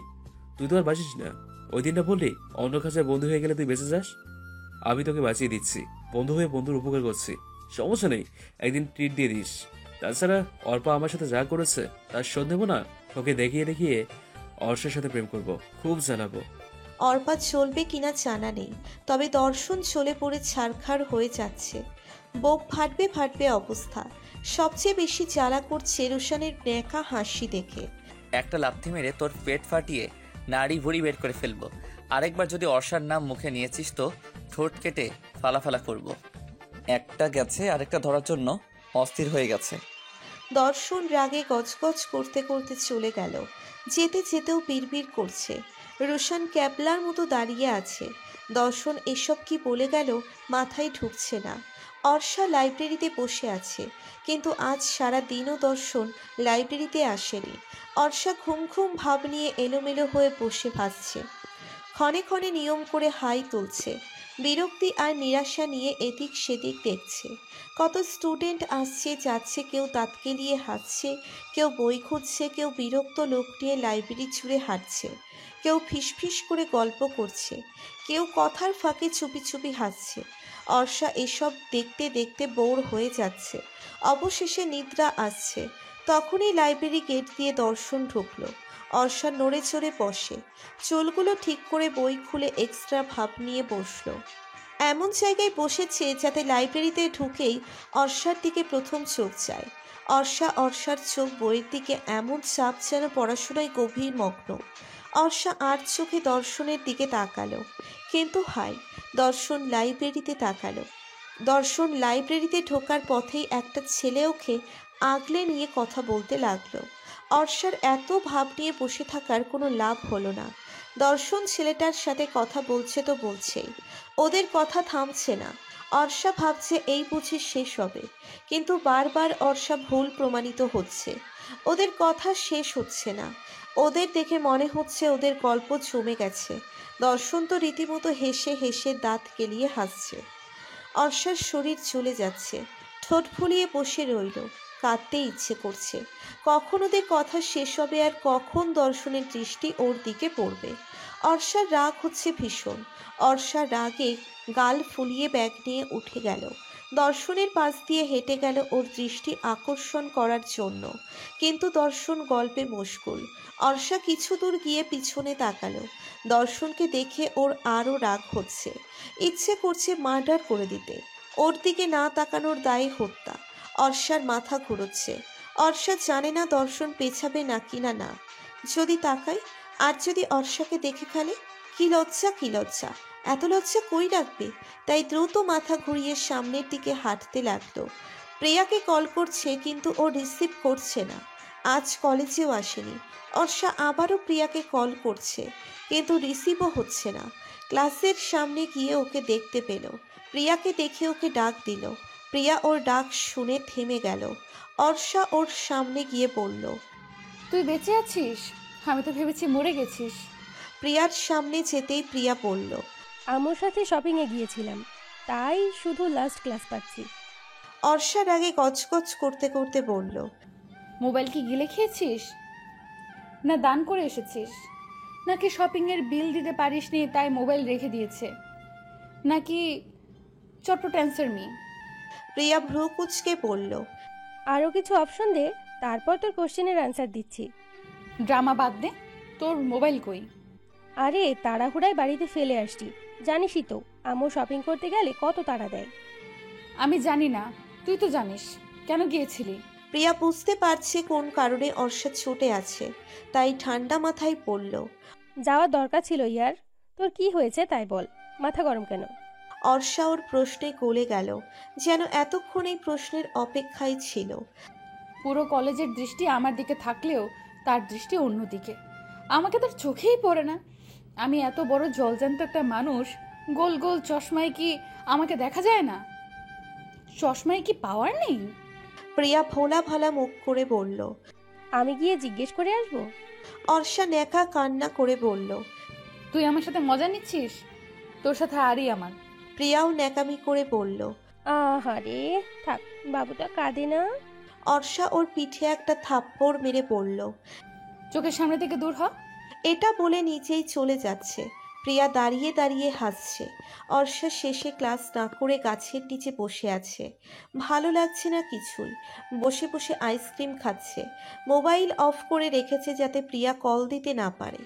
তুই তো আর বাঁচিস না। ওই দিনটা বললি অন্য কাছে বন্ধু হয়ে গেলে তুই বেঁচে যাস। আমি তোকে বাঁচিয়ে দিচ্ছি, বন্ধু হয়ে বন্ধুর উপকার করছি। সমস্যা নেই, একদিন ট্রিট দিয়ে দিস। তাছাড়া অর্পা আমার সাথে যা করেছে তার শোধ নেবো না। তোকে দেখিয়ে দেখিয়ে অর্ষার সাথে প্রেম করব, খুব জ্বালাবো। অর্পা চলবে কিনা জানা নেই, তবে দর্শন চলে পড়ে ছারখার হয়ে যাচ্ছে। বুক ফাটবে ফাটবে অবস্থা। সবচেয়ে বেশি জ্বালা করছে রোশনের নেকা হাসি দেখে। একটা লাথি মেরে তোর পেট ফাটিয়ে নাড়ি ভুড়ি বের করে ফেলবো। আরেকবার যদি অর্ষার নাম মুখে নিয়েছিস তো ঠোঁট কেটে ফালাফালা করব। একটা গেছে, আরেকটা ধরার জন্য অস্থির হয়ে গেছে। দর্শন রাগে গজগজ করতে করতে চলে গেল। যেতে যেতেও বিড়বিড় করছে। রোশন ক্যাবলার মতো দাঁড়িয়ে আছে। দর্শন এসব কি বলে গেল মাথায় ঢুকছে না। অর্ষা লাইব্রেরিতে বসে আছে, কিন্তু আজ সারা দিনও দর্শন লাইব্রেরিতে আসেনি। অর্ষা ঘুম ঘুম ভাব নিয়ে এলোমেলো হয়ে বসে ভাসছে। ক্ষণে ক্ষণে নিয়ম করে হাই তুলছে। বিরক্তি আর নিরাশা নিয়ে এদিক সেদিক দেখছে। কত স্টুডেন্ট আসছে যাচ্ছে, কেউ দাঁত কেলিয়ে হাসছে, কেউ বই খুঁজছে, কেউ বিরক্ত লোক নিয়ে লাইব্রেরি জুড়ে হাঁটছে, কেউ ফিসফিস করে গল্প করছে, কেউ কথার ফাঁকে চুপি চুপি হাসছে। অর্ষা এসব দেখতে দেখতে বোর হয়ে যাচ্ছে। অবশেষে নিদ্রা আসছে। তখনই লাইব্রেরি গেট দিয়ে দর্শন ঢুকলো। অর্ষা নড়ে চড়ে বসে, চুলগুলো ঠিক করে বই খুলে এক্সট্রা ভাব নিয়ে বসলো। এমন জায়গায় বসেছে যাতে লাইব্রেরিতে ঢুকেই অর্ষার দিকে প্রথম চোখ যায়। অর্ষার চোখ বইয়ের দিকে এমন চাপ যেন পড়াশোনায় গভীর মগ্ন। অর্ষা আর চোখে দর্শনের দিকে তাকালো, কিন্তু হায়, দর্শন লাইব্রেরিতে তাকালো। দর্শন লাইব্রেরিতে ঢোকার পথেই একটা ছেলে ওকে আগলে নিয়ে কথা বলতে লাগলো। অর্ষার এত ভাব নিয়ে বসে থাকার কোনো লাভ হলো না। দর্শন ছেলেটার সাথে কথা বলছে তো বলছেই, ওদের কথা থামছে না। অর্ষা ভাবছে এই বুঝি শেষ হবে, কিন্তু বারবার অর্ষা ভুল প্রমাণিত হচ্ছে। ওদের কথা শেষ হচ্ছে না। ওদের দেখে মনে হচ্ছে ওদের গল্প জমে গেছে। দর্শন তো রীতিমতো হেসে হেসে দাঁত কেলিয়ে হাসছে। অর্ষার শরীর চলে যাচ্ছে, ঠোঁট ফুলিয়ে বসে রইল। কাঁদতে ইচ্ছে করছে। কখন ওদের কথা শেষ হবে আর কখন দর্শনের দৃষ্টি ওর দিকে পড়বে। অর্ষার রাগ হচ্ছে ভীষণ। অর্ষা রাগে গাল ফুলিয়ে ব্যাগ নিয়ে উঠে গেল। দর্শনের পাশ দিয়ে হেঁটে গেল ওর দৃষ্টি আকর্ষণ করার জন্য, কিন্তু দর্শন গল্পে মশগুল। অর্ষা কিছু দূর গিয়ে পিছনে তাকালো। দর্শনকে দেখে ওর আরও রাগ হচ্ছে, ইচ্ছে করছে মার্ডার করে দিতে। ওর দিকে না তাকানোর দায়ে হত্যা। অর্ষার মাথা ঘুরোচ্ছে। অর্ষা জানে না দর্শন পেছাবে নাকি না। যদি তাকায় আর যদি অর্ষাকে দেখে ফেলে, কি লজ্জা কি লজ্জা, এত লজ্জা কই রাখবে। তাই দ্রুত মাথা ঘুরিয়ে সামনের দিকে হাঁটতে লাগলো। প্রিয়াকে কল করছে কিন্তু ও রিসিভ করছে না। আজ কলেজেও আসেনি। অর্ষা আবারও প্রিয়াকে কল করছে কিন্তু রিসিভও হচ্ছে না। ক্লাসের সামনে গিয়ে ওকে দেখতে পেল। প্রিয়াকে দেখে ওকে ডাক দিল। প্রিয়া ওর ডাক শুনে থেমে গেল। অর্ষা ওর সামনে গিয়ে বলল, তুই বেঁচে আছিস? আমি তো ভেবেছি মরে গেছিস। প্রিয়ার সামনে যেতেই প্রিয়া বলল, আমার সাথে শপিংয়ে গিয়েছিলাম, তাই শুধু লাস্ট ক্লাস পাচ্ছি। অর্ষার আগে গজগজ করতে করতে বলল, মোবাইল কি গিলে খেয়েছিস, না দান করে এসেছিস, নাকি শপিংয়ের বিল দিতে পারিসনি তাই মোবাইল রেখে দিয়েছে, নাকি চটপট অ্যান্সার মি। প্রিয়া ভ্রু কুচকে বলল, আরও কিছু অপশন দে, তারপর তোর কোশ্চেনের অ্যান্সার দিচ্ছি। ড্রামা বাদ দে, তোর মোবাইল কই? আরে তাড়াহুড়ায় বাড়িতে ফেলে আসছি, জানিসই তো আম্মু শপিং করতে গেলে কত তাড়া দেয়। আমি জানি না, তুই তো জানিস। কেন গিয়েছিলি? প্রিয়া বুঝতে পারছে কোন কারণে অর্ষা ছুটে আছে, তাই ঠান্ডা মাথায় বলল, যাওয়ার দরকার ছিল ইয়ার। তোর কি হয়েছে তাই বল, মাথা গরম কেন? অর্ষা ওর প্রশ্নে গলে গেল, যেন এতক্ষণ এই প্রশ্নের অপেক্ষায় ছিল। পুরো কলেজের দৃষ্টি আমার দিকে থাকলেও তার দৃষ্টি অন্যদিকে। আমাকে তার চোখেই পড়ে না। আমি এত বড় জলজান্ত একটা মানুষ, গোল গোল চশমায় কি আমাকে দেখা যায় না? চশমায় কি পাওয়ার নেই? প্রিয়া ভোলা ভালা মুখ করে বলল, আমি গিয়ে জিজ্ঞেস করে আসবো। অর্ষা ন্যাকা কান্না করে বলল, তুই আমার সাথে মজা নিচ্ছিস? তোর সাথে আরই আমার। প্রিয়াও ন্যাকামি করে বলল, আহারে থাক, বাবুটা কাঁদে না। অর্ষা ওর পিঠে একটা থাপ্পড় মেরে বলল, চোখের সামনে থেকে দূর হ। এটা বলে নিচেই চলে যাচ্ছে। প্রিয়া দাঁড়িয়ে দাঁড়িয়ে হাসছে। অর্ষা শেষে ক্লাস না করে গাছের নিচে বসে আছে। ভালো লাগছে না কিছুই। বসে বসে আইসক্রিম খাচ্ছে। মোবাইল অফ করে রেখেছে যাতে প্রিয়া কল দিতে না পারে।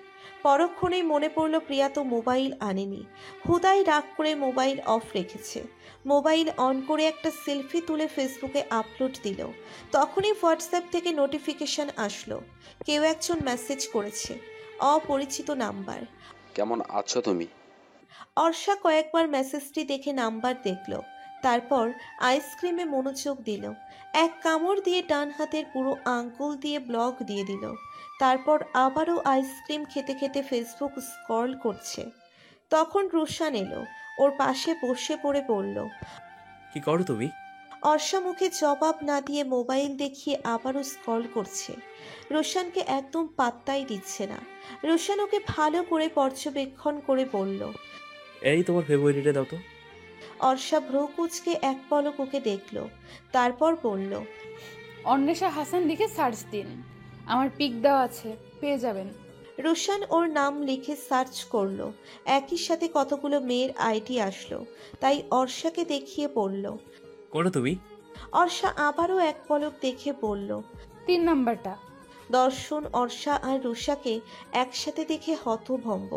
পরক্ষণেই মনে পড়ল প্রিয়া তো মোবাইল আনেনি। হুদাই রাগ করে মোবাইল অফ রেখেছে। মোবাইল অন করে একটা সেলফি তুলে ফেসবুকে আপলোড দিল। তখনই হোয়াটসঅ্যাপ থেকে নোটিফিকেশন আসলো। কেউ একজন মেসেজ করেছে, অপরিচিত নাম্বার। কেমন আছো তুমি? অর্ষা কয়েকবার মেসেজটি দেখে নাম্বার দেখল, তারপর আইসক্রিমে মনোযোগ দিল। এক কামড় দিয়ে ডান হাতের পুরো আঙ্গুল দিয়ে ব্লক দিয়ে দিল। তারপর আবারও আইসক্রিম খেতে খেতে ফেসবুক স্ক্রল করছে। তখন রুশান এলো। ওর পাশে বসে পড়ে বলল, কি করো তুমি? অর্ষা মুখে জবাব না দিয়ে মোবাইল দেখিয়ে আবারও স্ক্রল করছে। রোশানকে একদম পাত্তাই দিচ্ছে না। রোশান ওকে ভালো করে পর্যবেক্ষণ করে বলল, এই তোমার ফেভারিটে দাও তো। অর্ষা ভ্রু কুচকে এক পলক ওকে দেখল, তারপর বলল, অন্বেষা হাসান লিখে সার্চ দিন, আমার পিক দেওয়া আছে, পেয়ে যাবেন। রোশান ওর নাম লিখে সার্চ করলো। একই সাথে কতগুলো মেয়ের আইডি আসলো, তাই অর্ষাকে দেখিয়ে বলল, করো তুমি। অর্ষা আবারও এক পলক দেখে বলল, 3 নাম্বারটা। দর্শন অর্ষা আর রুষাকে একসাথে দেখে হতভম্ব।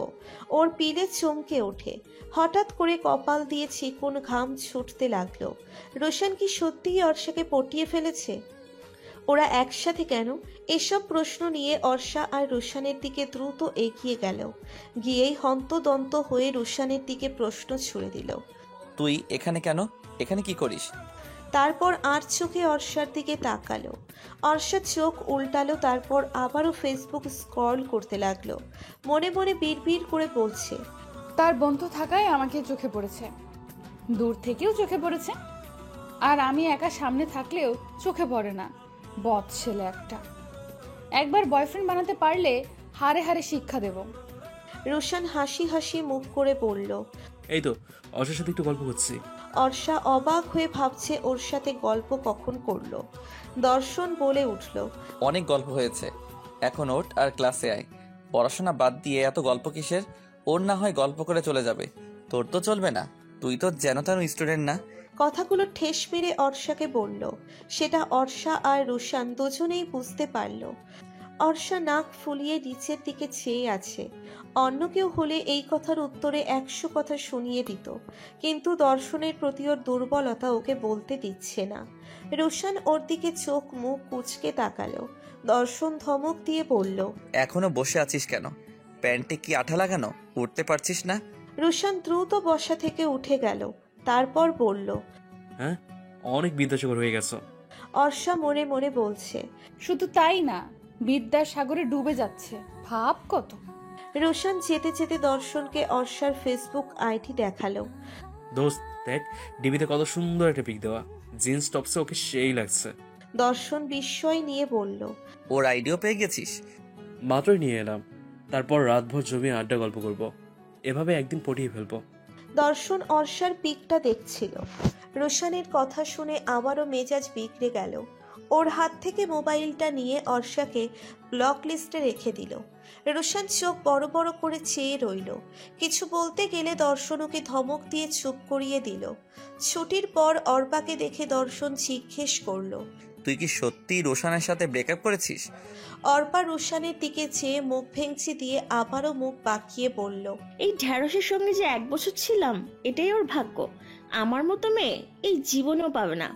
ওর পিলে চমকে ওঠে। হঠাৎ করে কপাল দিয়ে চিকন ঘাম ছুটতে লাগলো। রোশান কি সত্যিই অর্ষাকে পটিয়ে ফেলেছে? ওরা একসাথে কেন? এসব প্রশ্ন নিয়ে অর্ষা আর রোশানের দিকে দ্রুত এগিয়ে গেল। গিয়েই হন্তদন্ত হয়ে রোশানের দিকে প্রশ্ন ছুড়ে দিল, তুই এখানে কেন? এখানে কি করিস? তারপর আর চোখে অর্ষার দিকে তাকালো। অর্ষা চোখ উল্টালো, তারপর আবারও ফেসবুক স্ক্রল করতে লাগলো। মনে মনে বিড়বিড় করে বলছে, তার বন্ধু থাকায় আমাকে চোখে পড়েছে, দূর থেকেও চোখে পড়েছে, আর আমি একা সামনে থাকলেও চোখে পড়ে না। বদ ছেলে একটা। একবার বয়ফ্রেন্ড বানাতে পারলে হারে হারে শিক্ষা দেব। রোশান হাসি হাসি মুখ করে বলল, এই তো অর্ষার সাথে একটু গল্প করছি। অর্ষা অবাক হয়ে ভাবছে ওর সাথে গল্প কখন করলো। দর্শন বলে উঠল, অনেক গল্প হয়েছে, এখন ওঠ আর ক্লাসে আয়। পড়াশোনা বাদ দিয়ে এত গল্প কিসের? ওর না হয় গল্প করে চলে যাবে, তোর তো চলবে না। তুই তো যেন তেন স্টুডেন্ট না, কথাগুলো ঠেস মেরে অর্ষাকে বলল। সেটা অর্ষা আর রুশান দুজনেই বুঝতে পারল। অর্ষা নাক ফুলিয়ে নিচের দিকে চেয়ে আছে। অন্য কেউ হলে এই কথার উত্তরে 100 কথা শুনিয়ে দিত, কিন্তু দর্শনের প্রতি ওর দুর্বলতা ওকে বলতে দিচ্ছে না। রুশান ওর দিকে চোখ মুখ কুঁচকে তাকালো। দর্শন ধমক দিয়ে বলল, এখনো বসে আছিস কেন? প্যান্টে কি আঠা লাগানো? উঠতে পারছিস না? রুশান দ্রুত বসা থেকে উঠে গেল। তারপর বলল, হ্যাঁ, অনেক বিদ্যাসাগর হয়ে গেছো। অর্ষা মনে মনে বলছে। শুধু তাই না, বিদ্যার সাগরে ডুবে যাচ্ছে, ভাব কত। রোশন যেতে যেতে দর্শনকে অর্ষার ফেসবুক আইডি দেখালো। দোস্ত দেখ, ডিবিতে কত সুন্দর একটা পিক দেওয়া, জিন্স টপসে ওকে সেই লাগছে। দর্শন বিস্ময় নিয়ে বলল, ওর আইডিও পেয়ে গেছিস? মাত্রই নিয়ে এলাম, তারপর রাতভর জমিয়ে আড্ডা গল্প করব, এভাবে একদিন পটিয়ে ফেলবো। দর্শন অর্ষার পিকটা দেখছিল। রোশনের কথা শুনে আবারও মেজাজ বিগড়ে গেল। ওর হাত থেকে মোবাইলটা নিয়ে অর্ষাকে ব্লক লিস্টে রেখে দিল। রোশন চোখ বড় বড় করে চেয়ে রইল। কিছু বলতে গেলে দর্শন ওকে ধমক দিয়ে চুপ করিয়ে দিল। ছুটির পর অর্পাকে দেখে দর্শন জিজ্ঞেস করলো, তুই কি সত্যি রোশানের সাথে ব্রেকআপ করেছিস? অর্পা রোশনের দিকে চেয়ে মুখ ভেঙচি দিয়ে আবারও মুখ বাঁকিয়ে বলল, এই ঢ্যাঁড়সের সঙ্গে যে 1 বছর ছিলাম, এটাই ওর ভাগ্য। আমার মতো মেয়ে এই জীবনেও পাবে না।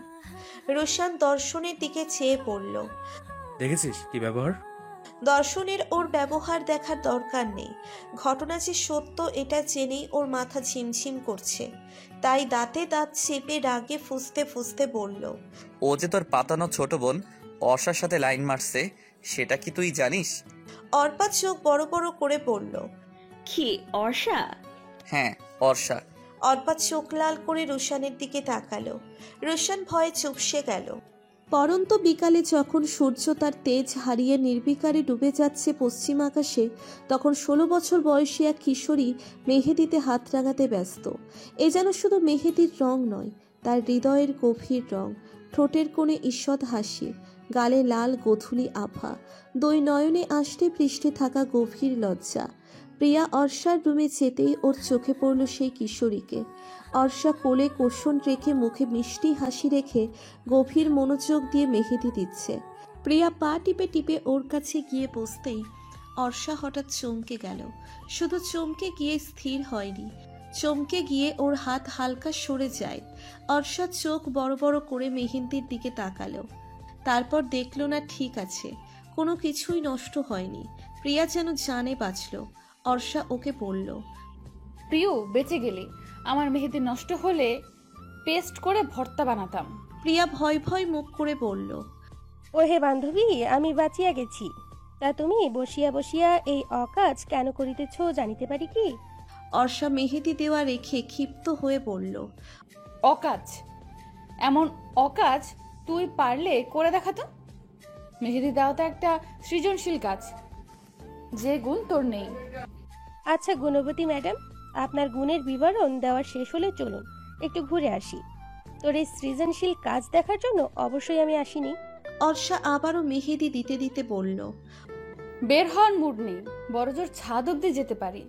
রোশন দর্শনের দিকে চেয়ে পড়ল। দেখেছিস কি ব্যবহার? দর্শনের ওর ব্যবহার দেখার দরকার নেই। ঘটনা যে সত্য এটা জেনেই ওর মাথা ঝিমঝিম করছে। তাই দাঁতে দাঁত চেপে রাগে ফুঁসতে ফুঁসতে বলল, ও যে তোর পাতানো ছোট বোন অর্ষার সাথে লাইন মারছে, সেটা কি তুই জানিস? অর্পা চোখ বড় বড় করে বলল, কি অর্ষা? হ্যাঁ, অর্ষা। অর্পা চোখ লাল করে রোশনের দিকে তাকালো। রোশন ভয়ে চুপসে গেল। পরন্ত বিকালে যখন সূর্য তার তেজ হারিয়ে নির্বিকারে ডুবে যাচ্ছে পশ্চিম আকাশে, তখন 16 বছর বয়সী এক কিশোরী মেহেদিতে হাত রাঙাতে ব্যস্ত। এ যেন শুধু মেহেদির রং নয়, তার হৃদয়ের গভীর রং। ঠোঁটের কোণে ঈষৎ হাসি, গালে লাল গোধূলি আভা, দুই নয়নে আষ্টে পৃষ্ঠে থাকা গভীর লজ্জা। প্রিয়া অর্ষার রুমে যেতেই ওর চোখে পড়ল সেই কিশোরীকে। অর্ষা কোলে কোষণ রেখে মুখে মিষ্টি হাসি রেখে গভীর মনোযোগ দিয়ে মেহেদি দিচ্ছে। প্রিয়া পা টিপে টিপে ওর কাছে গিয়ে বসতেই অর্ষা হঠাৎ চমকে গেল। শুধু চমকে গিয়ে স্থির হয়নি, চমকে গিয়ে ওর হাত হালকা সরে যায়। অর্ষা চোখ বড় বড় করে মেহেন্দির দিকে তাকালো। তারপর দেখল না ঠিক আছে, কোনো কিছুই নষ্ট হয়নি। প্রিয়া যেন জানে বাঁচল। অর্ষা ওকে বলল, প্রিয় বেঁচে গেলে, আমার মেহেদি নষ্ট হলে পেস্ট করে ভর্তা বানাতাম। প্রিয়া ভয় ভয় মুখ করে বলল, ও হে বান্ধবী, আমি বাঁচিয়া গেছি। তা তুমি বসিয়া বসিয়া এই অকাজ কেন করিতেছ জানিতে পারি কি? অর্ষা মেহেদি দেওয়া রেখে ক্ষিপ্ত হয়ে বলল, অকাজ? এমন অকাজ তুই পারলে করে দেখাতো। মেহেদি দেওয়া তো একটা সৃজনশীল কাজ, যে গুণ তোর নেই। আচ্ছা গুণবতী ম্যাডাম, আপনার গুণের বিবরণ দেওয়া শেষ হলে চলুন একটু ঘুরে আসি। তোর এই সৃজনশীল কাজ দেখার জন্য অবশ্যই আমি আসিনি। অর্ষা আবারও মেহেদি দিতে দিতে বলল, বের হওয়ার মুড নেই, বড়জোর ছাদ অব্দি যেতে পারি।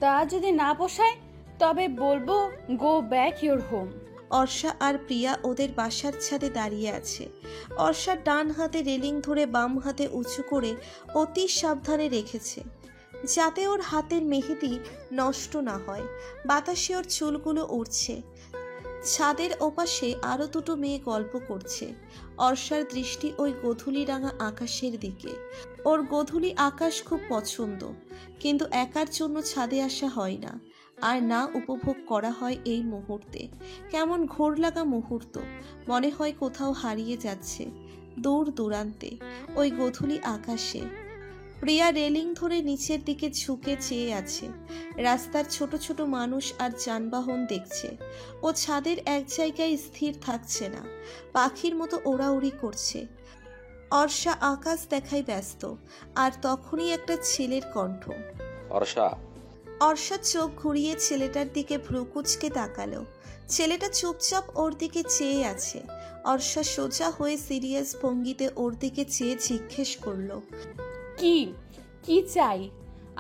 তা যদি না পোষায় তবে বলবো go back your home. Arsha আর প্রিয়া ওদের বাসার ছাদে দাঁড়িয়ে আছে। অর্ষার ডান হাতে রেলিং ধরে বাম হাতে উঁচু করে অতি সাবধানে রেখেছে, যাতে ওর হাতের মেহেদি নষ্ট না হয়। বাতাসে ওর চুলগুলো উড়ছে। ছাদের ওপাশে আরো দুটো মেয়ে গল্প করছে। অর্ষার দৃষ্টি ওই গোধূলি রাঙা আকাশের দিকে। ওর গোধূলি আকাশ খুব পছন্দ, কিন্তু একার জন্য ছাদে আসা হয় না, আর না উপভোগ করা হয় এই মুহূর্তে। কেমন ঘোর লাগা মুহূর্ত, মনে হয় কোথাও হারিয়ে যাচ্ছে দূর দূরান্তে ওই গোধূলি আকাশে। প্রিয়া রেলিং ধরে নিচের দিকে ঝুঁকে চেয়ে আছে। রাস্তার ছোট ছোট মানুষ আর যানবাহন দেখছে। ও ছাদের এক জায়গায় স্থির থাকছে না, পাখির মতো ওড়াউড়ি করছে। অর্ষা আকাশ দেখায় ব্যস্ত, আর তখনই একটা ছেলের কণ্ঠ। অর্ষা চোখ ঘুরিয়ে ছেলেটার দিকে ভ্রুকুচকে তাকালো। ছেলেটা চুপচাপ ওর দিকে চেয়ে আছে। অর্ষা সোজা হয়ে সিরিয়াস ভঙ্গিতে ওর দিকে চেয়ে জিজ্ঞেস করলো, কি কি চাই?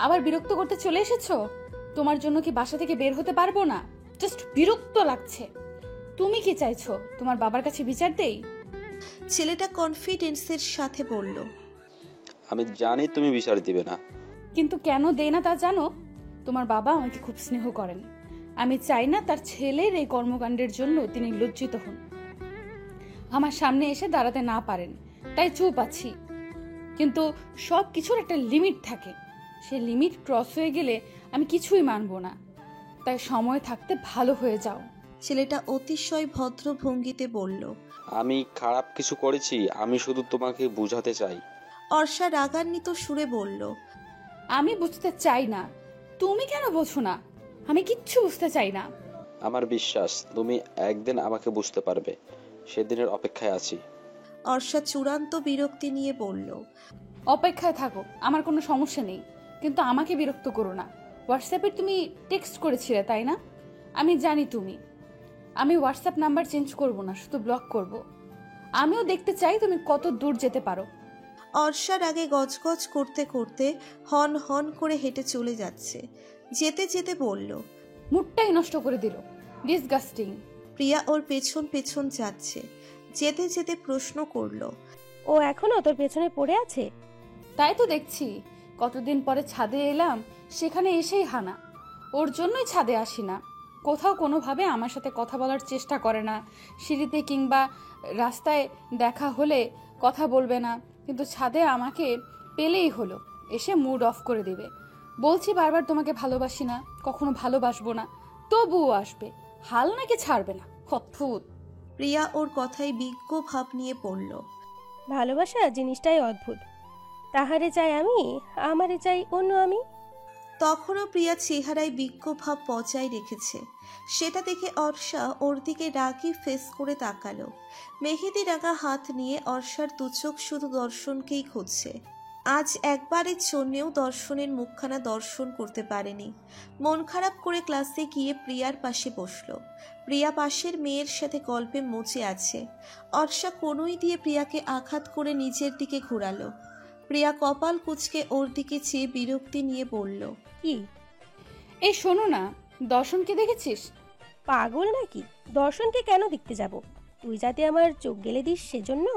আবার বিরক্ত করতে চলে এসেছো? তোমার জন্য কি বাসা থেকে বের হতে পারবো না? জাস্ট বিরক্ত লাগছে। তুমি কি চাইছো তোমার বাবার কাছে বিচার দেই? ছেলেটা কনফিডেন্সের সাথে বলল। আমি জানি তুমি বিচার দিবে না। কিন্তু কেন দেই না তা জানো? তোমার বাবা আমাকে খুব স্নেহ করেন। আমি চাই না তার ছেলের এই কর্মকাণ্ডের জন্য তিনি লজ্জিত হন, আমার সামনে এসে দাঁড়াতে না পারেন। তাই চুপ আছি। কিন্তু সব কিছুর একটা লিমিট থাকে, সে লিমিট ক্রস হয়ে গেলে আমি কিছুই মানব না। তাই সময় থাকতে ভালো হয়ে যাও। ছেলেটা অতিশয় ভদ্র ভঙ্গিতে বলল। আমি খারাপ কিছু করেছি, আমি শুধু তোমাকে বুঝাতে চাই। অর্ষা রাগান্বিত সুরে বলল। আমি বুঝতে চাই না, তুমি কেন বোঝো না? আমি কিচ্ছু বুঝতে চাই না। আমার বিশ্বাস তুমি একদিন আমাকে বুঝতে পারবে, সেদিনের অপেক্ষায় আছি। অর্ষা চূড়ান্ত বিরক্তি নিয়ে বলল। অপেক্ষায় থাকো, আমার কোনো সমস্যা নেই, কিন্তু আমাকে বিরক্ত করো না। হোয়াটসঅ্যাপে তুমি টেক্সট করেছিলে তাই না? আমি জানি তুমি। আমি হোয়াটসঅ্যাপ নাম্বার চেঞ্জ করব না, শুধু ব্লক করব। আমিও দেখতে চাই তুমি কত দূর যেতে পারো। অর্ষার আগে গজগজ করতে করতে হন হন করে হেঁটে চলে যাচ্ছে। যেতে যেতে বলল। মুডটাই নষ্ট করে দিল, ডিসগাস্টিং। প্রিয়া ওর পেছন পেছন যাচ্ছে। যেতে যেতে প্রশ্ন করল। ও এখনো তোর পেছনে পড়ে আছে? তাই তো দেখছি, কতদিন পরে ছাদে এলাম, সেখানে এসেই হানা। ওর জন্যই ছাদে আসি না। কোথাও কোনোভাবে আমার সাথে কথা বলার চেষ্টা করে না। সিঁড়িতে কিংবা রাস্তায় দেখা হলে কথা বলবে না, কিন্তু ছাদে আমাকে পেলেই হলো এসে মুড অফ করে দিবে। বলছি বারবার তোমাকে ভালোবাসি না, কখনো ভালোবাসবো না, তবুও আসবে। হাল নাকি ছাড়বে না, অদ্ভুত। প্রিয়া ওর কথায় বিজ্ঞ ভাব নিয়ে পড়ল। ভালোবাসা জিনিসটাই অদ্ভুত। তাহারে চাই আমি, আমারে চাই অন্য আমি। তখনও প্রিয়া চেহারায় বিজ্ঞ ভাব বজায় রেখেছে। সেটা দেখে অর্ষা ওর দিকে রাগি ফেস করে তাকালো। মেহেদি রাঙা হাত নিয়ে অর্ষার দুচোখ শুধু দর্শনকেই খুঁজছে। আজ একবারের জন্যেও দর্শনের মুখখানা দর্শন করতে পারেনি। মন খারাপ করে ক্লাসে গিয়ে প্রিয়ার পাশে বসলো। প্রিয়া পাশের মেয়ের সাথে গল্পে মজে আছে। অর্ষা কনুই দিয়ে প্রিয়াকে আঘাত করে নিজের দিকে ঘোরালো। প্রিয়া কপাল কুঁচকে ওর দিকে চেয়ে বিরক্তি নিয়ে বলল। কি? এই শোনো না, দর্শনকে দেখেছিস? পাগল নাকি? দর্শনকে কেন দেখতে যাব? তুই যাতে আমার চোখ গেলে দিস সেজন্য?